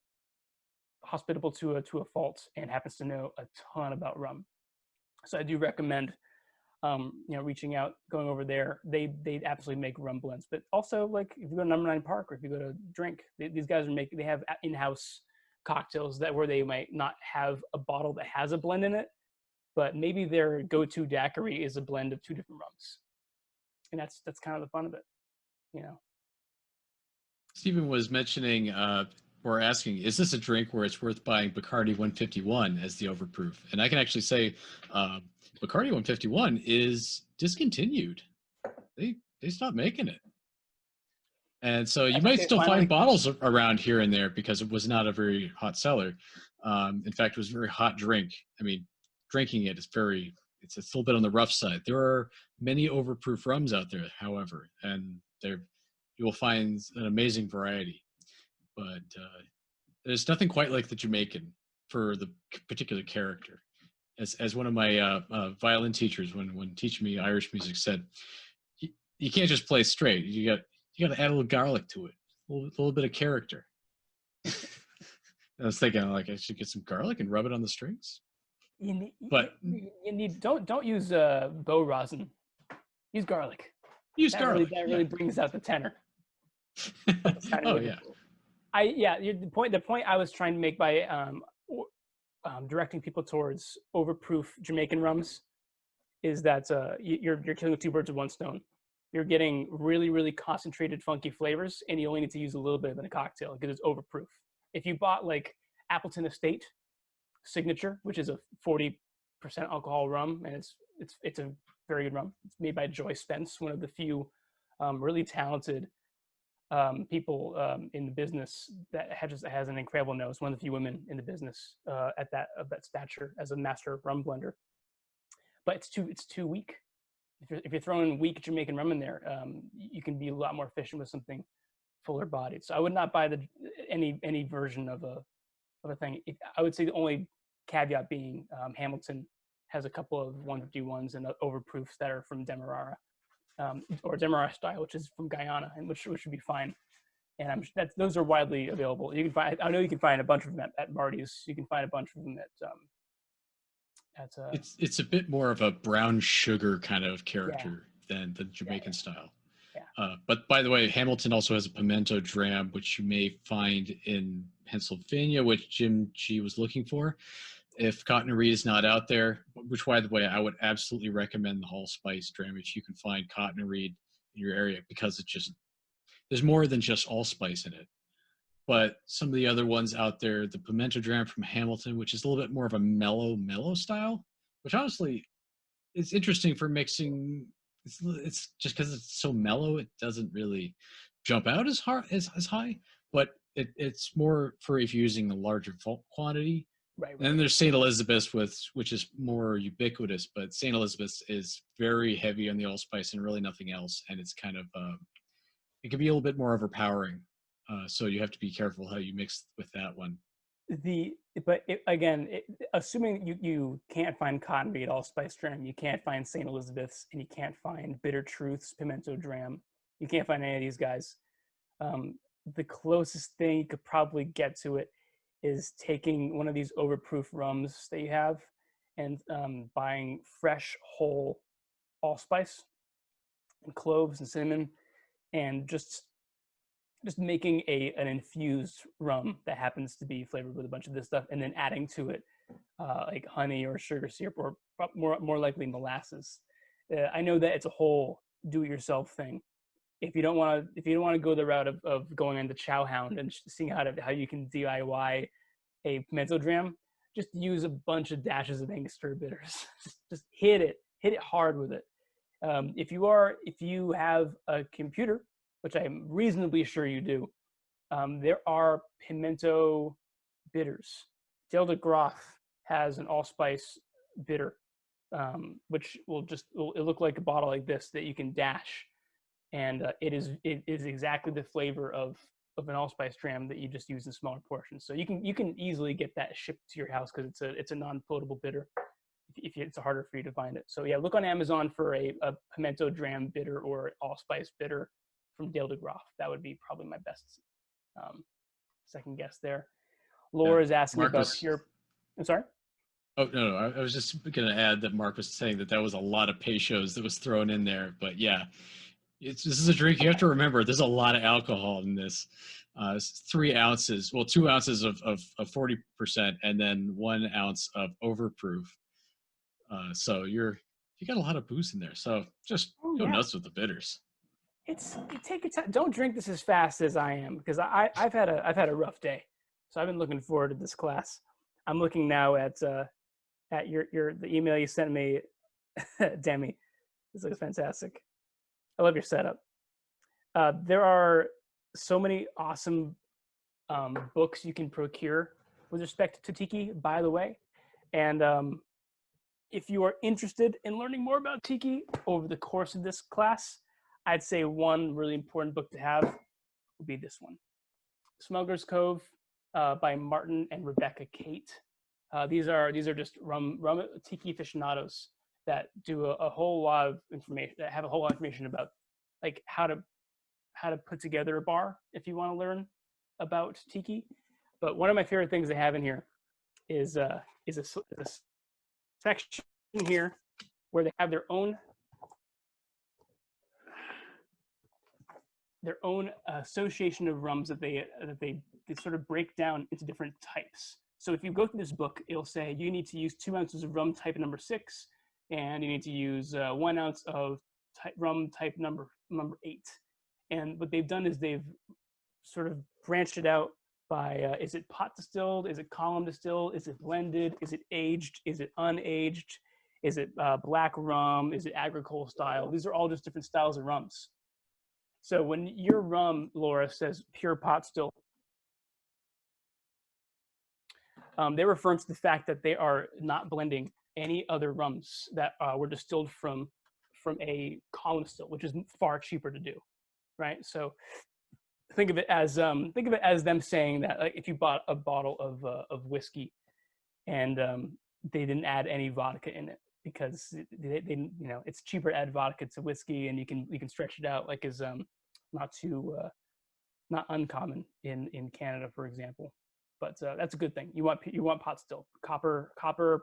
hospitable to a fault, and happens to know a ton about rum. So I do recommend reaching out, going over there. They absolutely make rum blends, but also, like, if you go to Number 9 Park or if you go to Drink, these guys they have in-house cocktails where they might not have a bottle that has a blend in it, but maybe their go-to daiquiri is a blend of 2 different rums, and that's kind of the fun of it, Stephen was mentioning or asking, is this a drink where it's worth buying Bacardi 151 as the overproof? And I can actually say Bacardi 151 is discontinued. They stopped making it. And so you might still find bottles around here and there because it was not a very hot seller. In fact, it was a very hot drink. I mean, drinking it is it's a little bit on the rough side. There are many overproof rums out there, however, and you will find an amazing variety. But there's nothing quite like the Jamaican for the particular character. As one of my violin teachers, when teaching me Irish music, said, you can't just play straight. You got to add a little garlic to it, a little bit of character. I was thinking, like, I should get some garlic and rub it on the strings. You need don't use bow rosin. Use garlic. Garlic. That really brings out the tenor. Oh yeah. The point I was trying to make by directing people towards overproof Jamaican rums is that you're killing 2 birds with 1 stone. You're getting really, really concentrated, funky flavors, and you only need to use a little bit of it in a cocktail because it's overproof. If you bought like Appleton Estate Signature, which is a 40% alcohol rum, and it's a very good rum. It's made by Joy Spence, one of the few really talented people in the business that has an incredible nose. One of the few women in the business of that stature as a master rum blender. But it's too weak. If you're throwing weak Jamaican rum in there, you can be a lot more efficient with something fuller bodied. So I would not buy any version of a thing. I would say the only caveat being Hamilton has a couple of 151s and overproofs that are from Demerara. Or Demerara style, which is from Guyana, and which should be fine. And those are widely available. You can find. I know you can find a bunch of them at Marty's. You can find a bunch of them at. It's a bit more of a brown sugar kind of character than the Jamaican style. Yeah. But by the way, Hamilton also has a pimento dram, which you may find in Pennsylvania, which Jim G was looking for. if cotton reed is not out there, which by the way, I would absolutely recommend the Allspice Dram if you can find cotton reed in your area, because it's just, there's more than just allspice in it. But some of the other ones out there, the pimento dram from Hamilton, which is a little bit more of a mellow style, which honestly is interesting for mixing. It's just because it's so mellow, it doesn't really jump out as hard as high, but it's more for if you're using a larger quantity. Right, And then right. there's St. Elizabeth's, which is more ubiquitous, but St. Elizabeth's is very heavy on the allspice and really nothing else, and it's kind of it can be a little bit more overpowering. So you have to be careful how you mix with that one. Assuming you can't find cotton reed allspice dram, you can't find St. Elizabeth's, and you can't find Bitter Truth's pimento dram, you can't find any of these guys. The closest thing you could probably get to it is taking one of these overproof rums that you have and buying fresh whole allspice and cloves and cinnamon, and just making an infused rum that happens to be flavored with a bunch of this stuff, and then adding to it like honey or sugar syrup, or more likely molasses. I know that it's a whole do-it-yourself thing. If you don't want to go the route of going on the Chowhound and seeing how you can DIY a pimento dram, just use a bunch of dashes of Angostura bitters. just hit it hard with it. If you have a computer, which I'm reasonably sure you do, there are pimento bitters. Del de Graaf has an allspice bitter, which it'll look like a bottle like this that you can dash, and it is exactly the flavor of an allspice dram that you just use in smaller portions. So you can easily get that shipped to your house, because it's a non-potable bitter. If it's harder for you to find it. So yeah, look on Amazon for a pimento dram bitter or allspice bitter from Del de Graaf. That would be probably my best second guess there. Laura is asking about pure. I'm sorry. Oh no, I was just going to add that Mark was saying that was a lot of Peychauds that was thrown in there. But yeah, this is a drink you have to remember. There's a lot of alcohol in this. It's 3 ounces, well, 2 ounces of 40%, and then 1 ounce of overproof. So you got a lot of booze in there. So just go nuts with the bitters. Take your time. Don't drink this as fast as I am, because I've had a rough day. So I've been looking forward to this class. I'm looking now at the email you sent me, Demi. This looks fantastic. I love your setup. There are so many awesome books you can procure with respect to Tiki, by the way. And if you are interested in learning more about Tiki over the course of this class, I'd say one really important book to have would be this one, Smuggler's Cove by Martin and Rebecca Kate. These are just rum Tiki aficionados that do a whole lot of information, that have a whole lot of information about like how to put together a bar if you want to learn about Tiki. But one of my favorite things they have in here is a section here where they have their own association of rums that they sort of break down into different types. So if you go through this book, it'll say you need to use 2 ounces of rum type number 6, and you need to use 1 ounce of rum type number 8. And what they've done is they've sort of branched it out by is it pot distilled, is it column distilled, is it blended, is it aged, is it unaged, is it black rum, is it agricole style? These are all just different styles of rums. So when your rum, Laura, says pure pot still, they're referring to the fact that they are not blending any other rums that were distilled from a column still, which is far cheaper to do, right? So think of it as them saying that like, if you bought a bottle of whiskey and they didn't add any vodka in it, because they it's cheaper to add vodka to whiskey, and you can stretch it out, like is not uncommon in Canada, for example. But that's a good thing. You want pot still, copper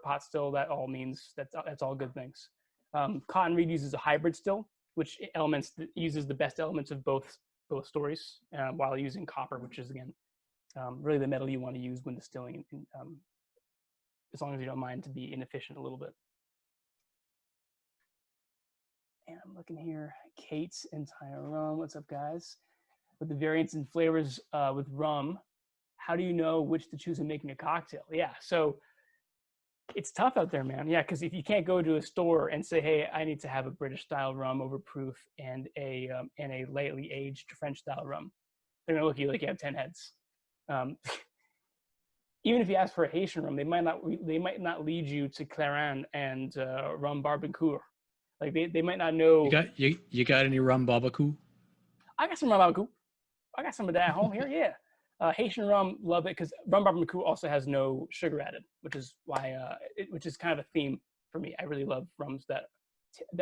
pot still. That all means that's all good things. Cotton reed uses a hybrid still, which uses the best elements of both stories, while using copper, which is again really the metal you want to use when distilling as long as you don't mind to be inefficient a little bit. And I'm looking here, Kate's entire rum. What's up, guys? With the variants in flavors with rum, how do you know which to choose in making a cocktail? Yeah, so it's tough out there, man. Yeah, because if you can't go to a store and say, "Hey, I need to have a British-style rum, overproof, and a lightly aged French-style rum," they're gonna look at you like you have 10 heads. Even if you ask for a Haitian rum, they might not lead you to Clarin and rum Barbancourt. Like they might not know. You got any rum babacoo? I got some rum Barbancourt. I got some of that at home here. Yeah, Haitian rum, love it because rum Barbancourt also has no sugar added, which is why which is kind of a theme for me. I really love rums that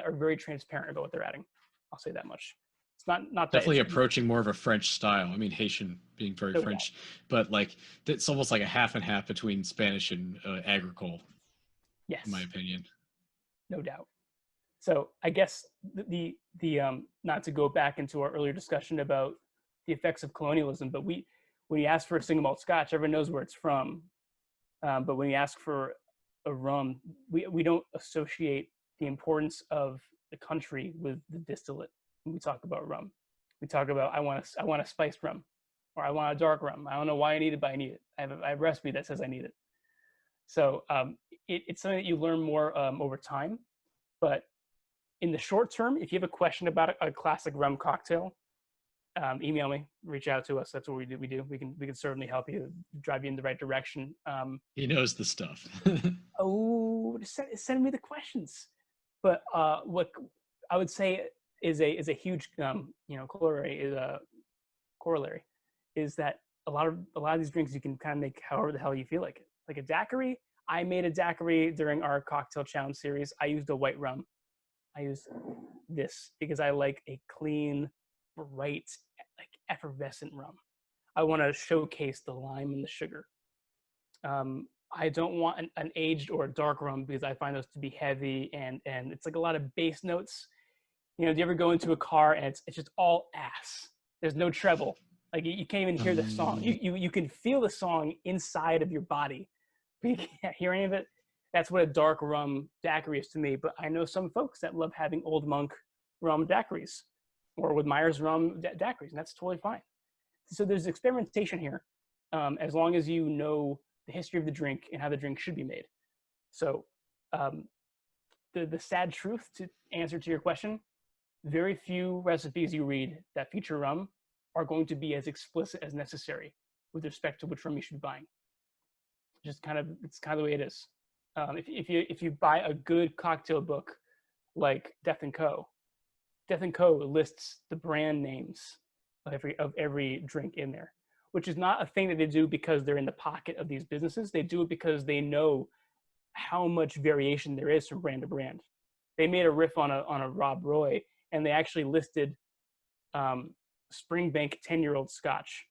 are very transparent about what they're adding. I'll say that much. It's not Definitely approaching more of a French style. I mean, Haitian being very French, but like it's almost like a half and half between Spanish and agricole. Yes, in my opinion. No doubt. So I guess the not to go back into our earlier discussion about the effects of colonialism, but when you ask for a single malt Scotch, everyone knows where it's from. But when you ask for a rum, we don't associate the importance of the country with the distillate. When we talk about rum, we talk about I want a spiced rum, or I want a dark rum. I don't know why I need it, but I need it. I have a recipe that says I need it. So it's something that you learn more over time. But in the short term, if you have a question about a classic rum cocktail, email me, reach out to us. That's what we do. We can certainly help you, drive you in the right direction. He knows the stuff. Send me the questions. But what I would say is a huge corollary is that a lot of these drinks you can kind of make however the hell you feel like it. Like a daiquiri, I made a daiquiri during our cocktail challenge series. I used a white rum. I used this because I like a clean, bright, like effervescent rum. I want to showcase the lime and the sugar. I don't want an aged or a dark rum because I find those to be heavy and it's like a lot of bass notes. You know, do you ever go into a car and it's just all ass? There's no treble. Like you can't even hear the song. You can feel the song inside of your body, but you can't hear any of it. That's what a dark rum daiquiri is to me. But I know some folks that love having Old Monk rum daiquiris, or with Myers rum daiquiris, and that's totally fine. So there's experimentation here, as long as you know the history of the drink and how the drink should be made. So the sad truth to answer to your question, very few recipes you read that feature rum are going to be as explicit as necessary with respect to which rum you should be buying. It's kind of the way it is. If you buy a good cocktail book like Death & Co. Death & Co. lists the brand names of every drink in there, which is not a thing that they do because they're in the pocket of these businesses. They do it because they know how much variation there is from brand to brand. They made a riff on a Rob Roy, and they actually listed Springbank 10-year-old Scotch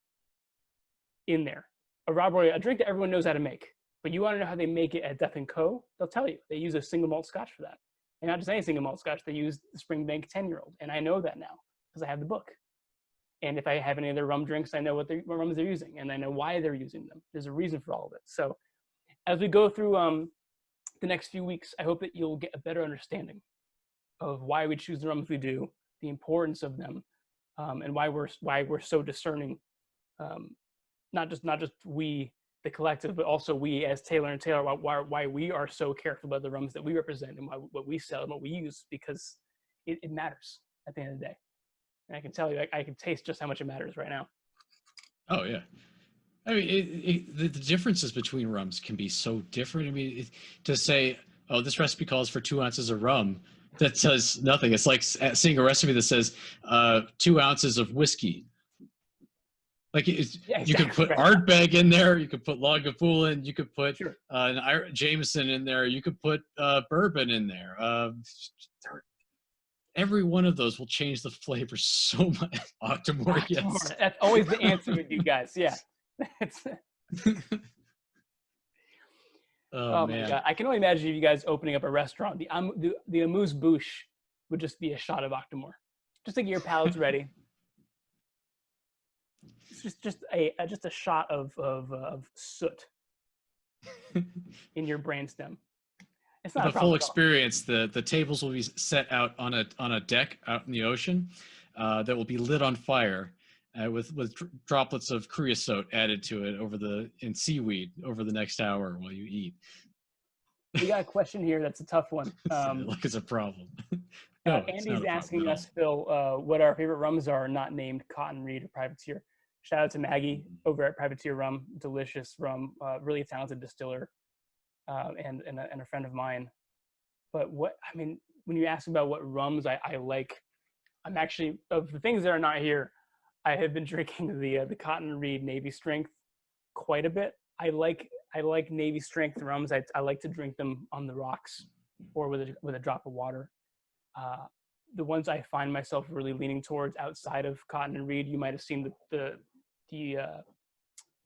in there. A Rob Roy, a drink that everyone knows how to make. But you want to know how they make it at Death & Co., they'll tell you. They use a single malt Scotch for that. And not just any single malt Scotch, they use the Springbank 10-year-old. And I know that now because I have the book. And if I have any other rum drinks, I know what rums they're using. And I know why they're using them. There's a reason for all of it. So as we go through the next few weeks, I hope that you'll get a better understanding of why we choose the rums we do, the importance of them, and why we're so discerning. Not just we, the collective, but also we as Taylor and Taylor, why we are so careful about the rums that we represent and what we sell and what we use, because it matters at the end of the day. And I can tell you, I can taste just how much it matters right now. Oh yeah. I mean, the differences between rums can be so different. I mean, to say, oh, this recipe calls for 2 ounces of rum, that says nothing. It's like seeing a recipe that says 2 ounces of whiskey. Like you could put Ardbeg in there, you could put Lagavulin, you could put Jameson in there, you could put bourbon in there. Every one of those will change the flavor so much. Octomore, yes. That's always the answer with you guys. Yeah. Oh my God. I can only imagine if you guys opening up a restaurant. The amuse-bouche would just be a shot of Octomore. Just to get your palates ready. It's just a shot of soot. in your brainstem. It's For not a the full problem at all. experience, the tables will be set out on a deck out in the ocean that will be lit on fire with droplets of creosote added to it and seaweed over the next hour while you eat. We got a question here that's a tough one. Like it's a problem. No, it's not Andy's a problem asking at us, all. Phil, what our favorite rums are, not named Cotton Reed or Privateer. Shout out to Maggie over at Privateer Rum, delicious rum, really talented distiller, and a friend of mine. But when you ask about what rums I like, I'm actually, of the things that are not here, I have been drinking the Cotton Reed Navy Strength quite a bit. I like Navy Strength rums. I like to drink them on the rocks or with a drop of water. Uh, the ones I find myself really leaning towards outside of Cotton and Reed, you might have seen the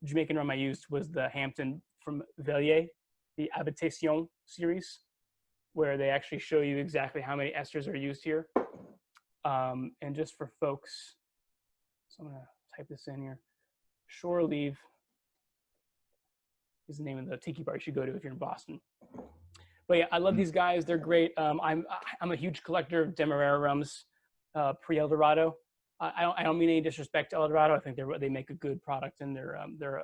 Jamaican rum I used was the Hampden from Velier, the Habitation series, where they actually show you exactly how many esters are used here. And just for folks, so I'm gonna type this in here. Shore Leave is the name of the tiki bar you should go to if you're in Boston. But yeah, I love these guys. They're great. I'm a huge collector of Demerara rums, pre Eldorado. I don't mean any disrespect to Eldorado. I think they make a good product, and they're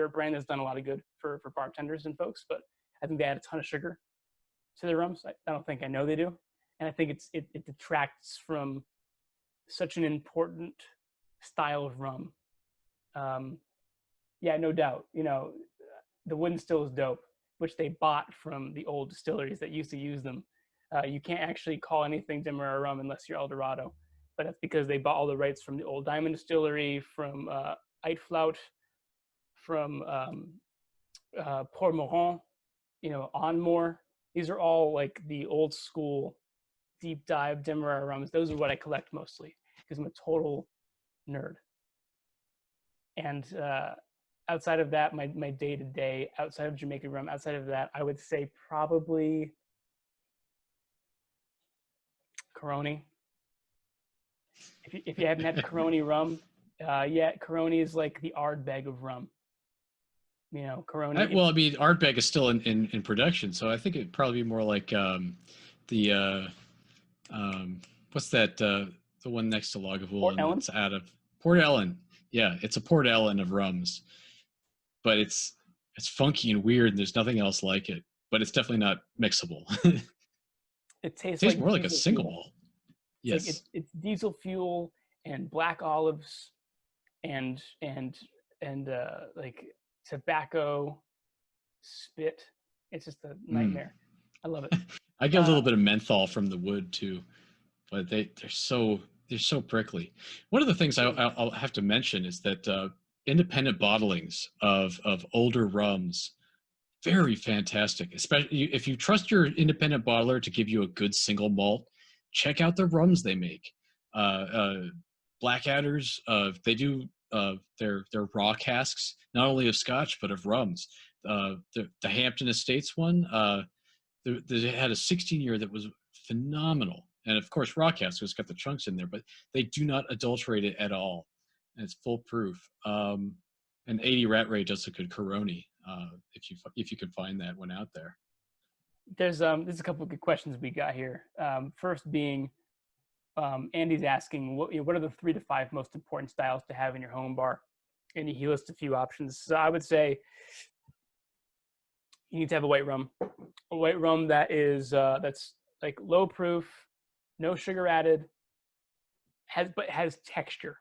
a brand that's done a lot of good for bartenders and folks. But I think they add a ton of sugar to their rums. I don't think I know they do, and I think it detracts from such an important style of rum. Yeah, no doubt. The wooden still is dope, which they bought from the old distilleries that used to use them. You can't actually call anything Demerara rum unless you're Eldorado, but that's because they bought all the rights from the old Diamond Distillery, from Eitflout, from Port Moran, Onmore. These are all like the old school deep dive Demerara rums. Those are what I collect mostly because I'm a total nerd. And outside of that, my day to day, outside of Jamaican rum, outside of that, I would say probably Coroni. If you haven't had Coroni rum, yeah, Coroni is like the Ardbeg of rum. Coroni. Well, I mean, Ardbeg is still in production, so I think it'd probably be more like the what's that the one next to Port Lagavulin Ellen. that's out of Port Ellen. Yeah, it's a Port Ellen of rums, but it's funky and weird, and there's nothing else like it. But it's definitely not mixable. It It tastes tastes like more like a diesel single fuel. malt. It's like Yes. it's diesel fuel and black olives and like tobacco spit. It's just a Mm. nightmare. I love it. I get a Uh, little bit of menthol from the wood too, but they're so prickly. One of the things I'll have to mention is that independent bottlings of older rums, very fantastic. Especially if you trust your independent bottler to give you a good single malt, check out the rums they make. Blackadders, they do their raw casks, not only of Scotch but of rums. The Hampton Estates one, they had a 16-year that was phenomenal, and of course raw cask has got the chunks in there, but they do not adulterate it at all, and it's full proof. And 80 Rat Ray does a good Coroni, if you could find that one out there. there's a couple of good questions we got here. First being, Andy's asking what are the 3 to 5 most important styles to have in your home bar, and he lists a few options. So I would say you need to have a white rum that's like low proof, no sugar added, but has texture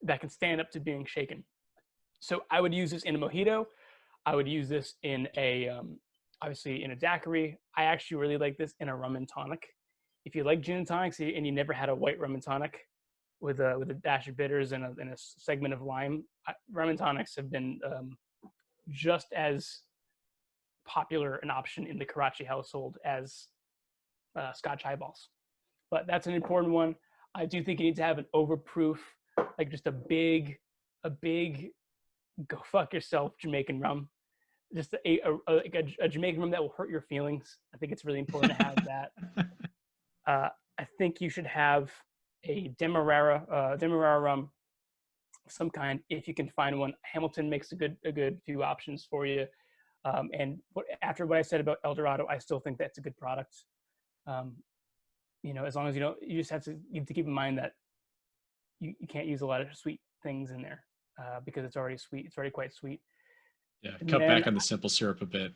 that can stand up to being shaken. So I would use this in a mojito. I would use this in obviously in a daiquiri. I actually really like this in a rum and tonic. If you like gin and tonics and you never had a white rum and tonic with a dash of bitters and a segment of lime, rum and tonics have been just as popular an option in the Karachi household as Scotch highballs. But that's an important one. I do think you need to have an overproof, like just a big go fuck yourself Jamaican rum. Just a Jamaican rum that will hurt your feelings. I think it's really important to have that. I think you should have a Demerara rum of some kind if you can find one. Hamilton makes a good few options for you. And after what I said about El Dorado, I still think that's a good product. Um, as long as you just have to keep in mind that you can't use a lot of sweet things in there because it's already sweet. It's already quite sweet. Yeah, And cut then, back on the simple syrup a bit.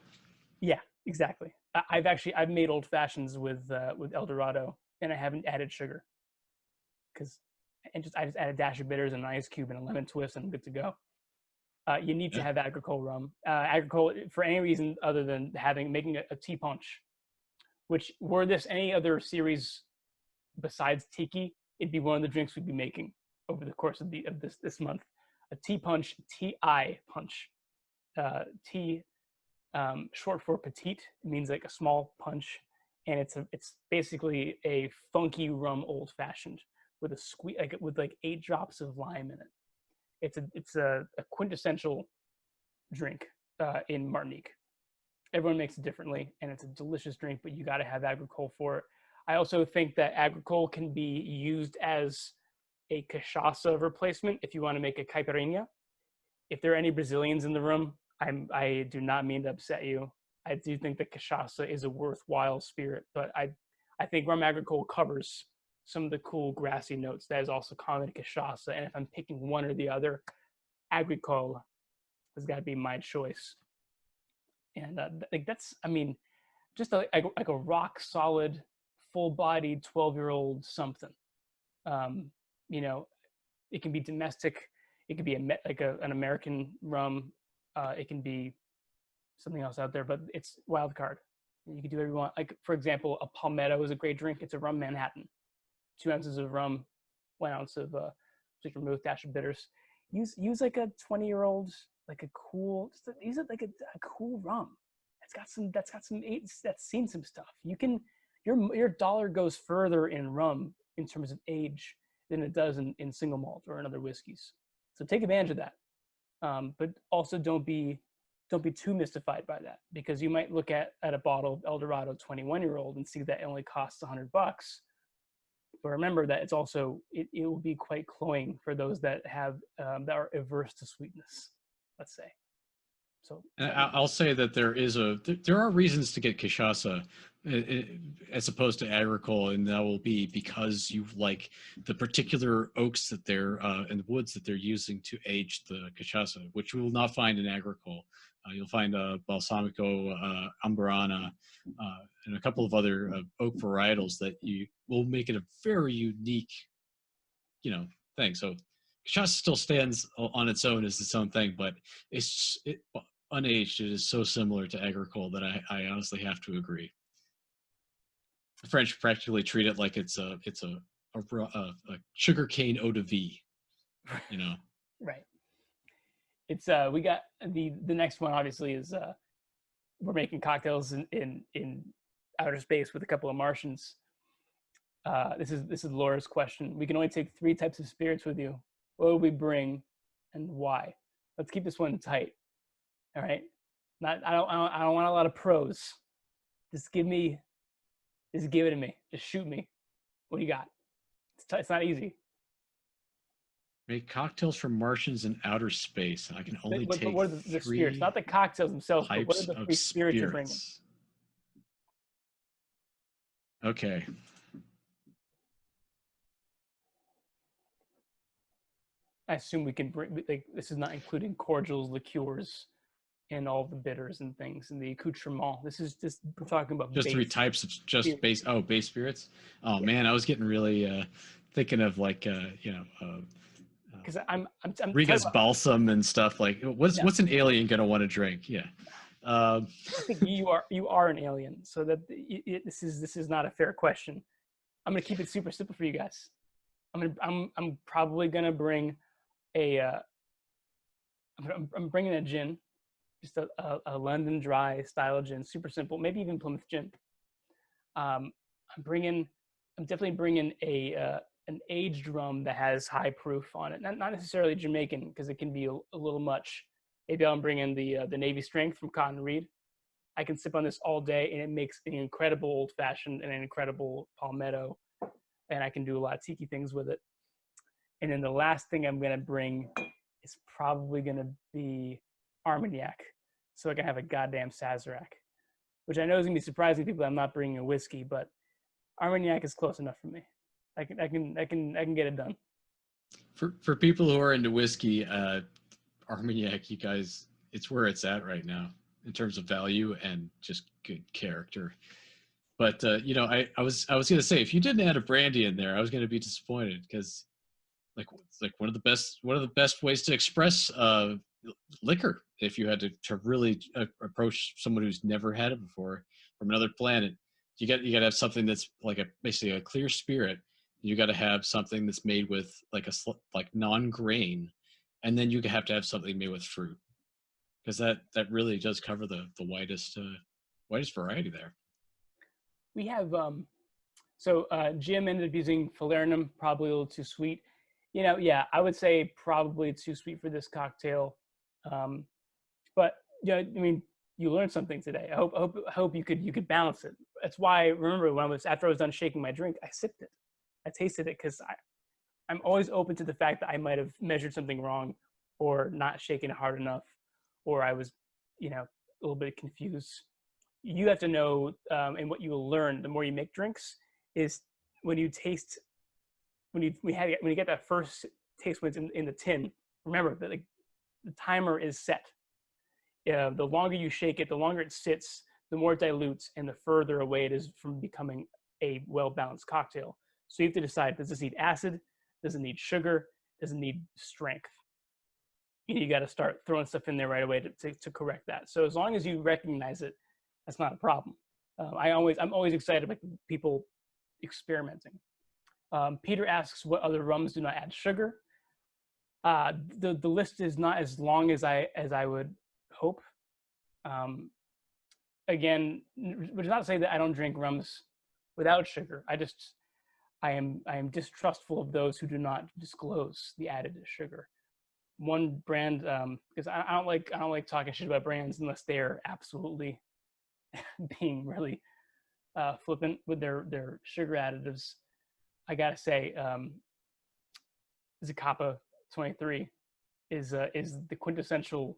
yeah, exactly. I've made old fashions with El Dorado, and I haven't added sugar because I just add a dash of bitters and an ice cube and a lemon twist, and I'm good to go. You need to Yeah. have agricole rum. Agricole for any reason other than making a tea punch. Which were this any other series besides Tiki, it'd be one of the drinks we'd be making over the course of this month. A tea punch, T-I punch. Tea, short for petite, it means like a small punch, and it's basically a funky rum old fashioned with with like 8 drops of lime in it. It's a quintessential drink in Martinique. Everyone makes it differently, and it's a delicious drink, but you got to have agricole for it. I also think that agricole can be used as a cachaça replacement if you want to make a caipirinha. If there are any Brazilians in the room, I do not mean to upset you. I do think that cachaça is a worthwhile spirit, but I think rum agricole covers some of the cool grassy notes that is also common to cachaça. And if I'm picking one or the other, agricole has got to be my choice. And that's, I mean, just like a rock solid, full bodied 12-year-old something. Um, you know, it can be domestic. It could be an American rum. It can be something else out there, but it's wild card. You can do whatever you want. Like, for example, a Palmetto is a great drink. It's a rum Manhattan. 2 ounces of rum, 1 ounce of just remove dash of bitters. Use like a 20-year-old, like a cool, use it like a cool rum. That's seen some stuff. You can, your dollar goes further in rum in terms of age than it does in single malt or in other whiskeys. So take advantage of that. But also don't be too mystified by that, because you might look at a bottle of El Dorado 21-year-old and see that it only costs $100. But remember that it's also it will be quite cloying for those that that are averse to sweetness, let's say. So And I'll say that there are reasons to get cachaça as opposed to agricole, and that will be because you like the particular oaks that they're and woods that they're using to age the cachaça, which you will not find in agricole. You'll find balsamico, amburana, and a couple of other oak varietals that you will make it a very unique, thing. So cachaça still stands on its own as its own thing, but unaged, it is so similar to agricole that I honestly have to agree. The French practically treat it like it's a sugarcane eau de vie, right. It's we got the next one obviously is we're making cocktails in outer space with a couple of Martians. This is Laura's question. We can only take 3 types of spirits with you. What would we bring, and why? Let's keep this one tight. All right. I don't want a lot of prose. Just give it to me. Just shoot me. What do you got? It's not easy. Make cocktails for Martians in outer space. I can only But take what are the 3 spirits? Not the cocktails themselves, but what are types the of 3 spirits you're bringing? spirits. Okay. I assume we can bring, like, this is not including cordials, liqueurs, and all the bitters and things, and the accoutrement. This is just, we're talking about Just 3 types of just spirits. base spirits. Oh Yeah. man, I was getting really thinking of like Because I'm Riga's balsam and stuff. Like what's an alien gonna want to drink? Yeah. I think you are an alien, so that this is not a fair question. I'm gonna keep it super simple for you guys. I'm probably gonna bring I'm bringing a gin, just a London Dry style gin, super simple, maybe even Plymouth gin. I'm definitely bringing an aged rum that has high proof on it, not necessarily Jamaican because it can be a little much. Maybe I'm bringing the Navy Strength from Cotton Reed. I can sip on this all day, and it makes an incredible old fashioned and an incredible palmetto, and I can do a lot of tiki things with it. And then the last thing I'm gonna bring is probably gonna be Armagnac. so I can have a goddamn Sazerac, which I know is gonna be surprising to people. I'm not bringing a whiskey, but Armagnac is close enough for me. I can get it done. For people who are into whiskey, Armagnac, you guys, it's where it's at right now in terms of value and just good character. But I was gonna say if you didn't add a brandy in there, I was gonna be disappointed because it's like one of the best ways to express liquor. If you had to really approach someone who's never had it before from another planet, you got to have something that's like basically a clear spirit. You got to have something that's made with like non-grain, and then you have to have something made with fruit because that really does cover the widest variety there. We have Jim ended up using falernum, probably a little too sweet. Yeah, I would say probably too sweet for this cocktail. But yeah, I mean, you learned something today. I hope you could balance it. That's why, remember, after I was done shaking my drink, I sipped it. I tasted it because I'm always open to the fact that I might have measured something wrong, or not shaken it hard enough, or I was, a little bit confused. You have to know, and what you will learn the more you make drinks is when you taste, when you get that first taste when it's in the tin. Remember that the timer is set. The longer you shake it, the longer it sits, the more it dilutes, and the further away it is from becoming a well-balanced cocktail. So you have to decide: does this need acid? Does it need sugar? Does it need strength? You got to start throwing stuff in there right away to correct that. So as long as you recognize it, that's not a problem. I'm always excited about people experimenting. Peter asks, what other rums do not add sugar? The list is not as long as I would hope. Again, which is not to say that I don't drink rums without sugar. I am distrustful of those who do not disclose the added sugar. One brand, because I don't like talking shit about brands unless they're absolutely being really flippant with their sugar additives. I gotta say, Zacapa 23 is the quintessential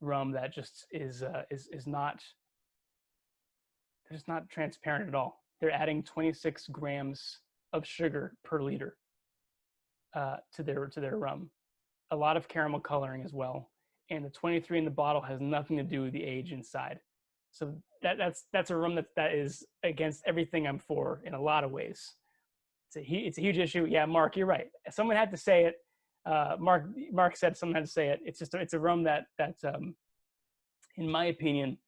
rum that just is not, they're just not transparent at all. They're adding 26 grams of sugar per liter to their rum. A lot of caramel coloring as well, and the 23 in the bottle has nothing to do with the age inside. So that's a rum that is against everything I'm for in a lot of ways. It's a huge issue. Yeah, Mark, you're right. Someone had to say it. Mark said someone had to say it. It's a rum that in my opinion,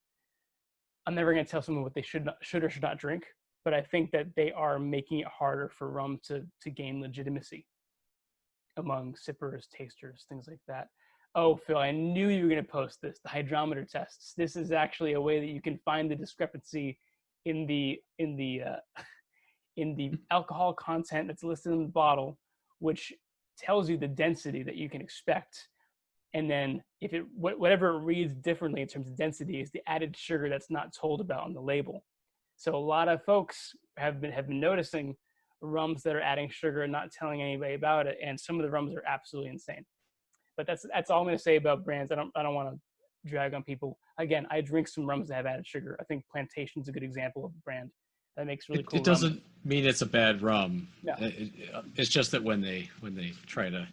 I'm never going to tell someone what they should or should not drink. But I think that they are making it harder for rum to gain legitimacy among sippers, tasters, things like that. Oh, Phil, I knew you were going to post this, the hydrometer tests. This is actually a way that you can find the discrepancy in the alcohol content that's listed in the bottle, which tells you the density that you can expect. And then if whatever it reads differently in terms of density is the added sugar that's not told about on the label. So a lot of folks have been noticing rums that are adding sugar and not telling anybody about it, and some of the rums are absolutely insane. But that's all I'm going to say about brands. I don't want to drag on people. Again, I drink some rums that have added sugar. I think Plantation's a good example of a brand that makes really cool. It doesn't mean it's a bad rum. No. It's just that when they try to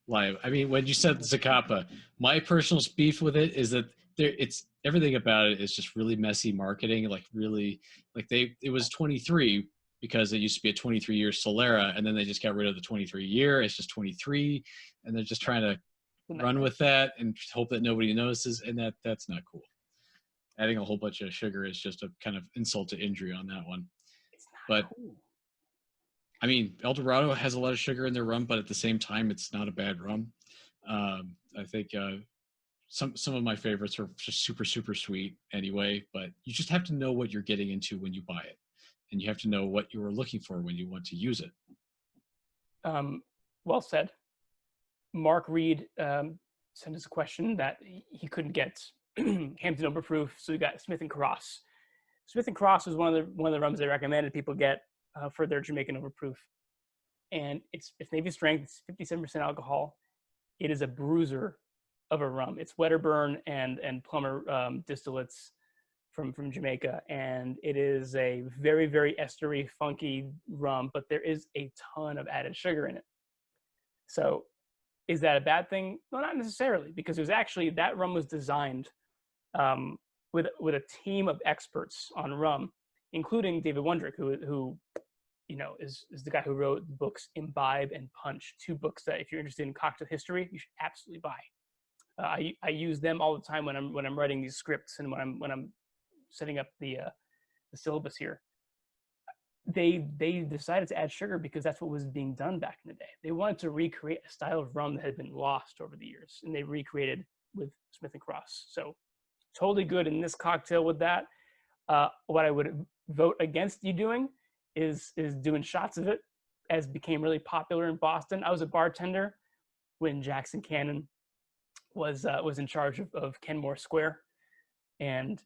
lie, I mean, when you said Zacapa, my personal beef with it is that it's everything about it is just really messy marketing. Like really, it was 23 because it used to be a 23-year Solera, and then they just got rid of the 23-year. It's just 23, and they're just trying to run with that and hope that nobody notices, and that's not cool. Adding a whole bunch of sugar is just a kind of insult to injury on that one. It's not cool. I mean, El Dorado has a lot of sugar in their rum, but at the same time, it's not a bad rum. I think some of my favorites are just super, super sweet anyway, but you just have to know what you're getting into when you buy it. And you have to know what you are looking for when you want to use it. Well said. Mark Reed sent us a question that he couldn't get Hampden Overproof, so we got Smith and Cross. Smith and Cross was one of the rums they recommended people get for their Jamaican Overproof, and it's Navy strength. It's 57% alcohol. It is a bruiser of a rum. It's Wedderburn and Plummer distillates from Jamaica, and it is a very, very estery, funky rum, but there is a ton of added sugar in it. So is that a bad thing? No, not necessarily, because it was actually, that rum was designed with a team of experts on rum, including David Wondrich, who is the guy who wrote the books Imbibe and Punch, two books that if you're interested in cocktail history, you should absolutely buy. I use them all the time when I'm writing these scripts and when I'm setting up the syllabus here. They decided to add sugar because that's what was being done back in the day. They wanted to recreate a style of rum that had been lost over the years, and they recreated with Smith and Cross. So totally good in this cocktail with that. What I would vote against you doing is doing shots of it, as became really popular in Boston. I was a bartender when Jackson Cannon was in charge of Kenmore Square, and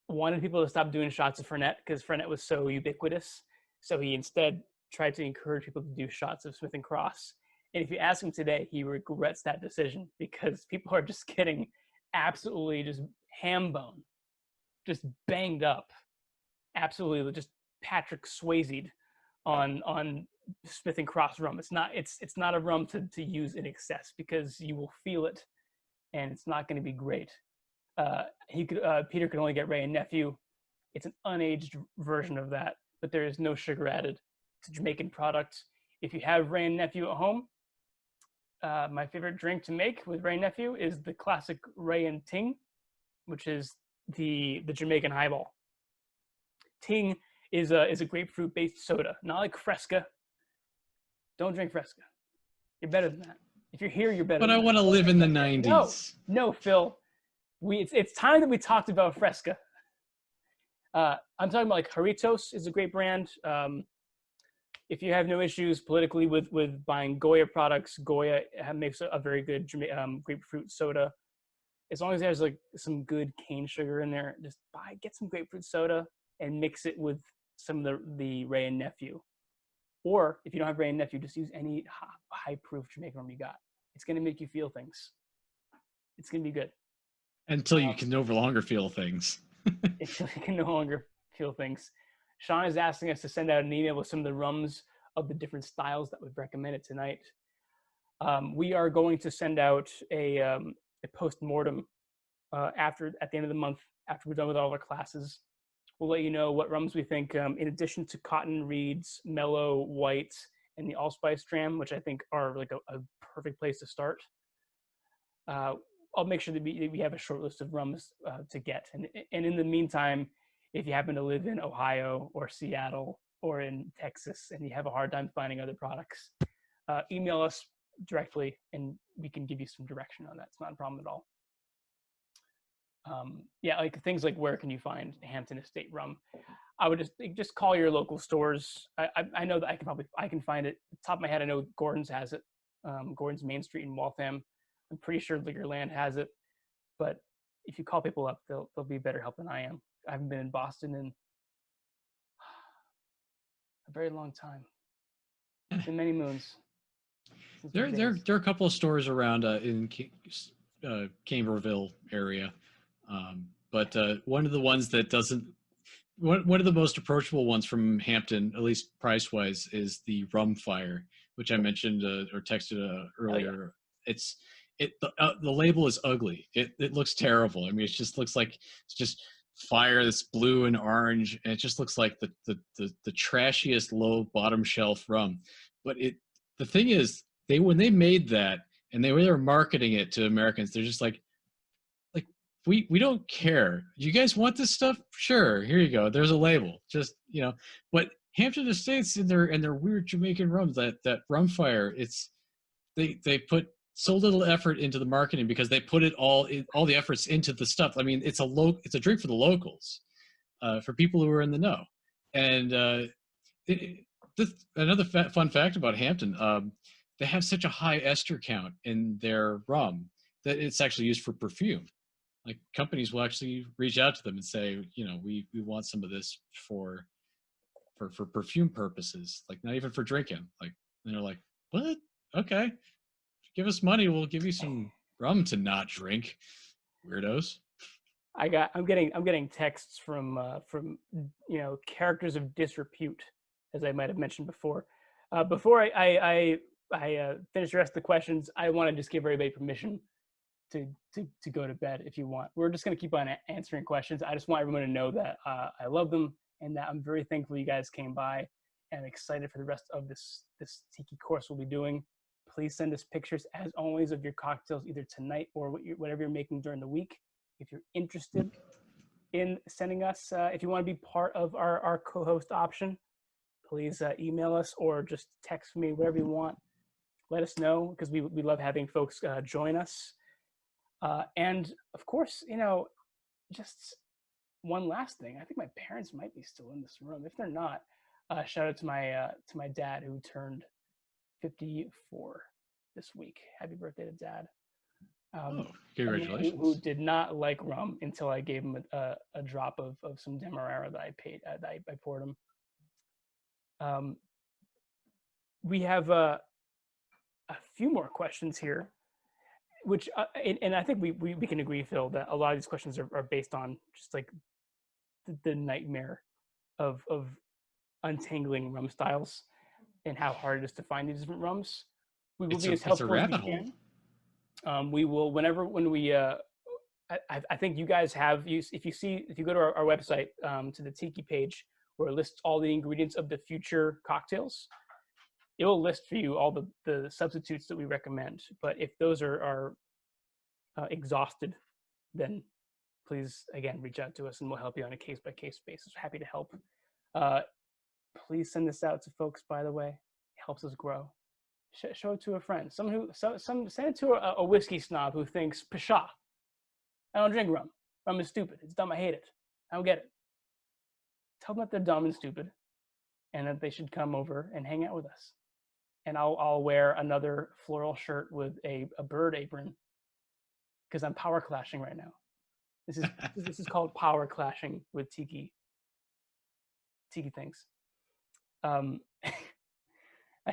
wanted people to stop doing shots of Fernet because Fernet was so ubiquitous. So he instead tried to encourage people to do shots of Smith and Cross. And if you ask him today, he regrets that decision because people are just getting absolutely just ham bone, just banged up, absolutely just Patrick Swayze'd on Smith and Cross rum. It's not a rum to use in excess because you will feel it, and it's not going to be great. Peter could only get Ray and Nephew. It's an unaged version of that, but there is no sugar added. It's a Jamaican product. If you have Ray and Nephew at home, my favorite drink to make with Ray and Nephew is the classic Ray and Ting, which is the Jamaican highball. Ting is a grapefruit-based soda, not like Fresca. Don't drink Fresca. You're better than that. If you're here, you're better. But I want to live in the 90s. No, Phil. It's time that we talked about Fresca. I'm talking about like Jarritos is a great brand. If you have no issues politically with buying Goya products, Goya makes a very good grapefruit soda. As long as there's like some good cane sugar in there, just get some grapefruit soda and mix it with some of the Ray and Nephew. Or if you don't have Ray and Nephew, just use any high proof Jamaican rum you got. It's gonna make you feel things. It's gonna be good. Until you can no longer feel things. Until you can no longer feel things. Sean is asking us to send out an email with some of the rums of the different styles that we've recommended tonight. We are going to send out a post-mortem at the end of the month, after we're done with all our classes. We'll let you know what rums we think, in addition to Cotton Reeds, Mellow, White, and the Allspice Dram, which I think are like a perfect place to start. I'll make sure that we have a short list of rums to get. And in the meantime, if you happen to live in Ohio or Seattle or in Texas and you have a hard time finding other products, email us directly and we can give you some direction on that. It's not a problem at all. Yeah, like things like where can you find Hampton Estate rum? I would just call your local stores. I know that I can find it. Off the top of my head, I know Gordon's has it. Gordon's Main Street in Waltham. I'm pretty sure Liquorland has it, but if you call people up, they'll be better help than I am. I haven't been in Boston in a very long time. It's been many moons. There are a couple of stores around in Camberville area, but one of the ones that doesn't. One of the most approachable ones from Hampton, at least price-wise, is the Rum Fire, which I mentioned or texted earlier. Oh, yeah. The label is ugly. It looks terrible. I mean, it just looks like it's just fire that's blue and orange, and it just looks like the trashiest low bottom shelf rum. But the thing is, when they made that and they were marketing it to Americans, they're just like we don't care. You guys want this stuff? Sure, here you go. There's a label. Just But Hampton Estates in their weird Jamaican rums, that Rum Fire, they put so little effort into the marketing because they put all the efforts into the stuff. I mean, it's a drink for the locals, for people who are in the know. And another fun fact about Hampton, they have such a high ester count in their rum that it's actually used for perfume. Like companies will actually reach out to them and say, we want some of this for perfume purposes, like not even for drinking. Like, and they're like, what? Okay. Give us money, we'll give you some rum to not drink. Weirdos. I'm getting texts from characters of disrepute, as I might have mentioned before. Before I finish the rest of the questions, I want to just give everybody permission to go to bed if you want. We're just going to keep on answering questions. I just want everyone to know that I love them and that I'm very thankful you guys came by, and I'm excited for the rest of this tiki course we'll be doing. Please send us pictures, as always, of your cocktails either tonight or whatever you're making during the week. If you're interested in sending us, if you want to be part of our co-host option, please email us or just text me, whatever you want. Let us know, because we love having folks join us. And of course, just one last thing. I think my parents might be still in this room. If they're not, shout out to my dad, who turned 54 this week. Happy birthday to Dad. Congratulations. Who did not like rum until I gave him a drop of some Demerara that I poured him. We have a few more questions here, which and I think we can agree, Phil, that a lot of these questions are based on just like the nightmare of untangling rum styles and how hard it is to find these different rums. We will be as helpful as we can. We will when we I think you guys have if you go to our website to the Tiki page where it lists all the ingredients of the future cocktails, it will list for you all the substitutes that we recommend. But if those are exhausted, then please again reach out to us and we'll help you on a case-by-case basis. Happy to help. Please send this out to folks, by the way. It helps us grow. Show it to a friend. Send it to a whiskey snob who thinks, Pshaw, I don't drink rum. Rum is stupid. It's dumb. I hate it. I don't get it. Tell them that they're dumb and stupid and that they should come over and hang out with us. And I'll wear another floral shirt with a bird apron because I'm power clashing right now. This is called power clashing with Tiki things. I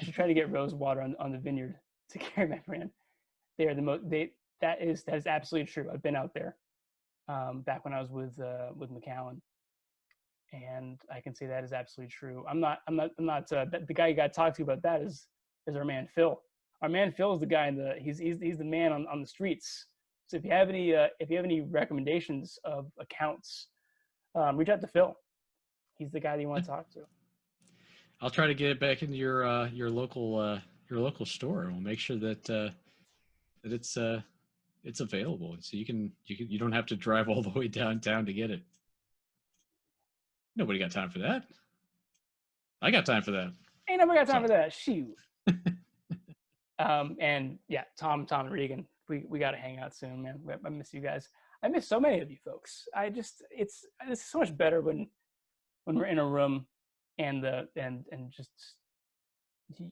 should try to get rose water on the vineyard to carry my brand. They are the most. That is absolutely true. I've been out there back when I was with McAllen, and I can say that is absolutely true. I'm not. The guy you got to talk to about that is our man Phil. Our man Phil is the guy he's the man on the streets. So if you have any recommendations of accounts, reach out to Phil. He's the guy that you want to talk to. I'll try to get it back into your local store, and we'll make sure that it's available, so you don't have to drive all the way downtown to get it. Nobody got time for that. I got time for that. Ain't nobody got time for that. Shoot. And yeah, Tom and Regan, we got to hang out soon, man. I miss you guys. I miss so many of you folks. It's so much better when we're in a room and just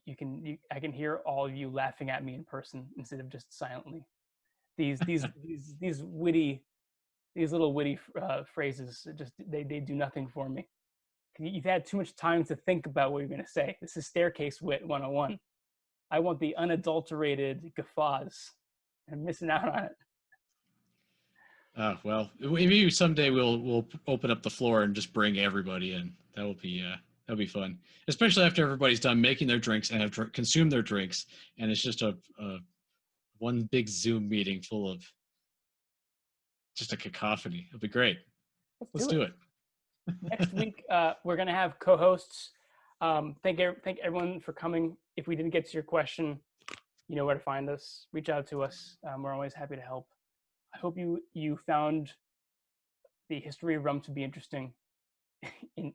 I can hear all of you laughing at me in person instead of just silently. These little witty phrases just they do nothing for me. You've had too much time to think about what you're going to say. This is staircase wit 101. I want the unadulterated guffaws. I'm missing out on it. Well, maybe someday we'll open up the floor and just bring everybody in. That'll be fun, especially after everybody's done making their drinks and have consumed their drinks, and it's just a one big Zoom meeting full of just a cacophony. It'll be great. Let's do it. Next week, we're going to have co-hosts. Thank everyone for coming. If we didn't get to your question, you know where to find us. Reach out to us. We're always happy to help. I hope you found the history of rum to be interesting in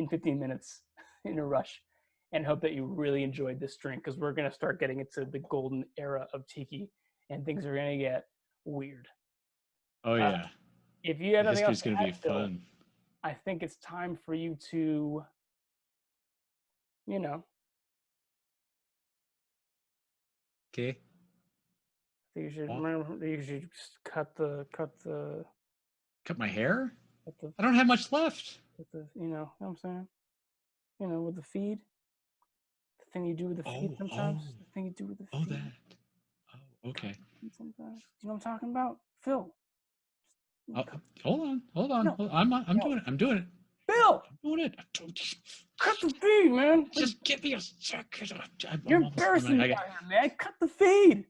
15 minutes in a rush, and hope that you really enjoyed this drink, because we're going to start getting into the golden era of Tiki and things are going to get weird. Oh yeah. If you have anything else history's going to be fun. I think it's time for you to, Okay. You should just cut my hair. I don't have much left. You know what I'm saying? With the feed, the thing you do with the feed sometimes. The thing you do with the feed. That. Okay. Do you know what I'm talking about? Phil. Oh, hold on. No. I'm doing it. I'm doing it. Phil, I'm doing it. I told you. cut the feed, man. Just give me a second. You're embarrassing me out here, man. Cut the feed.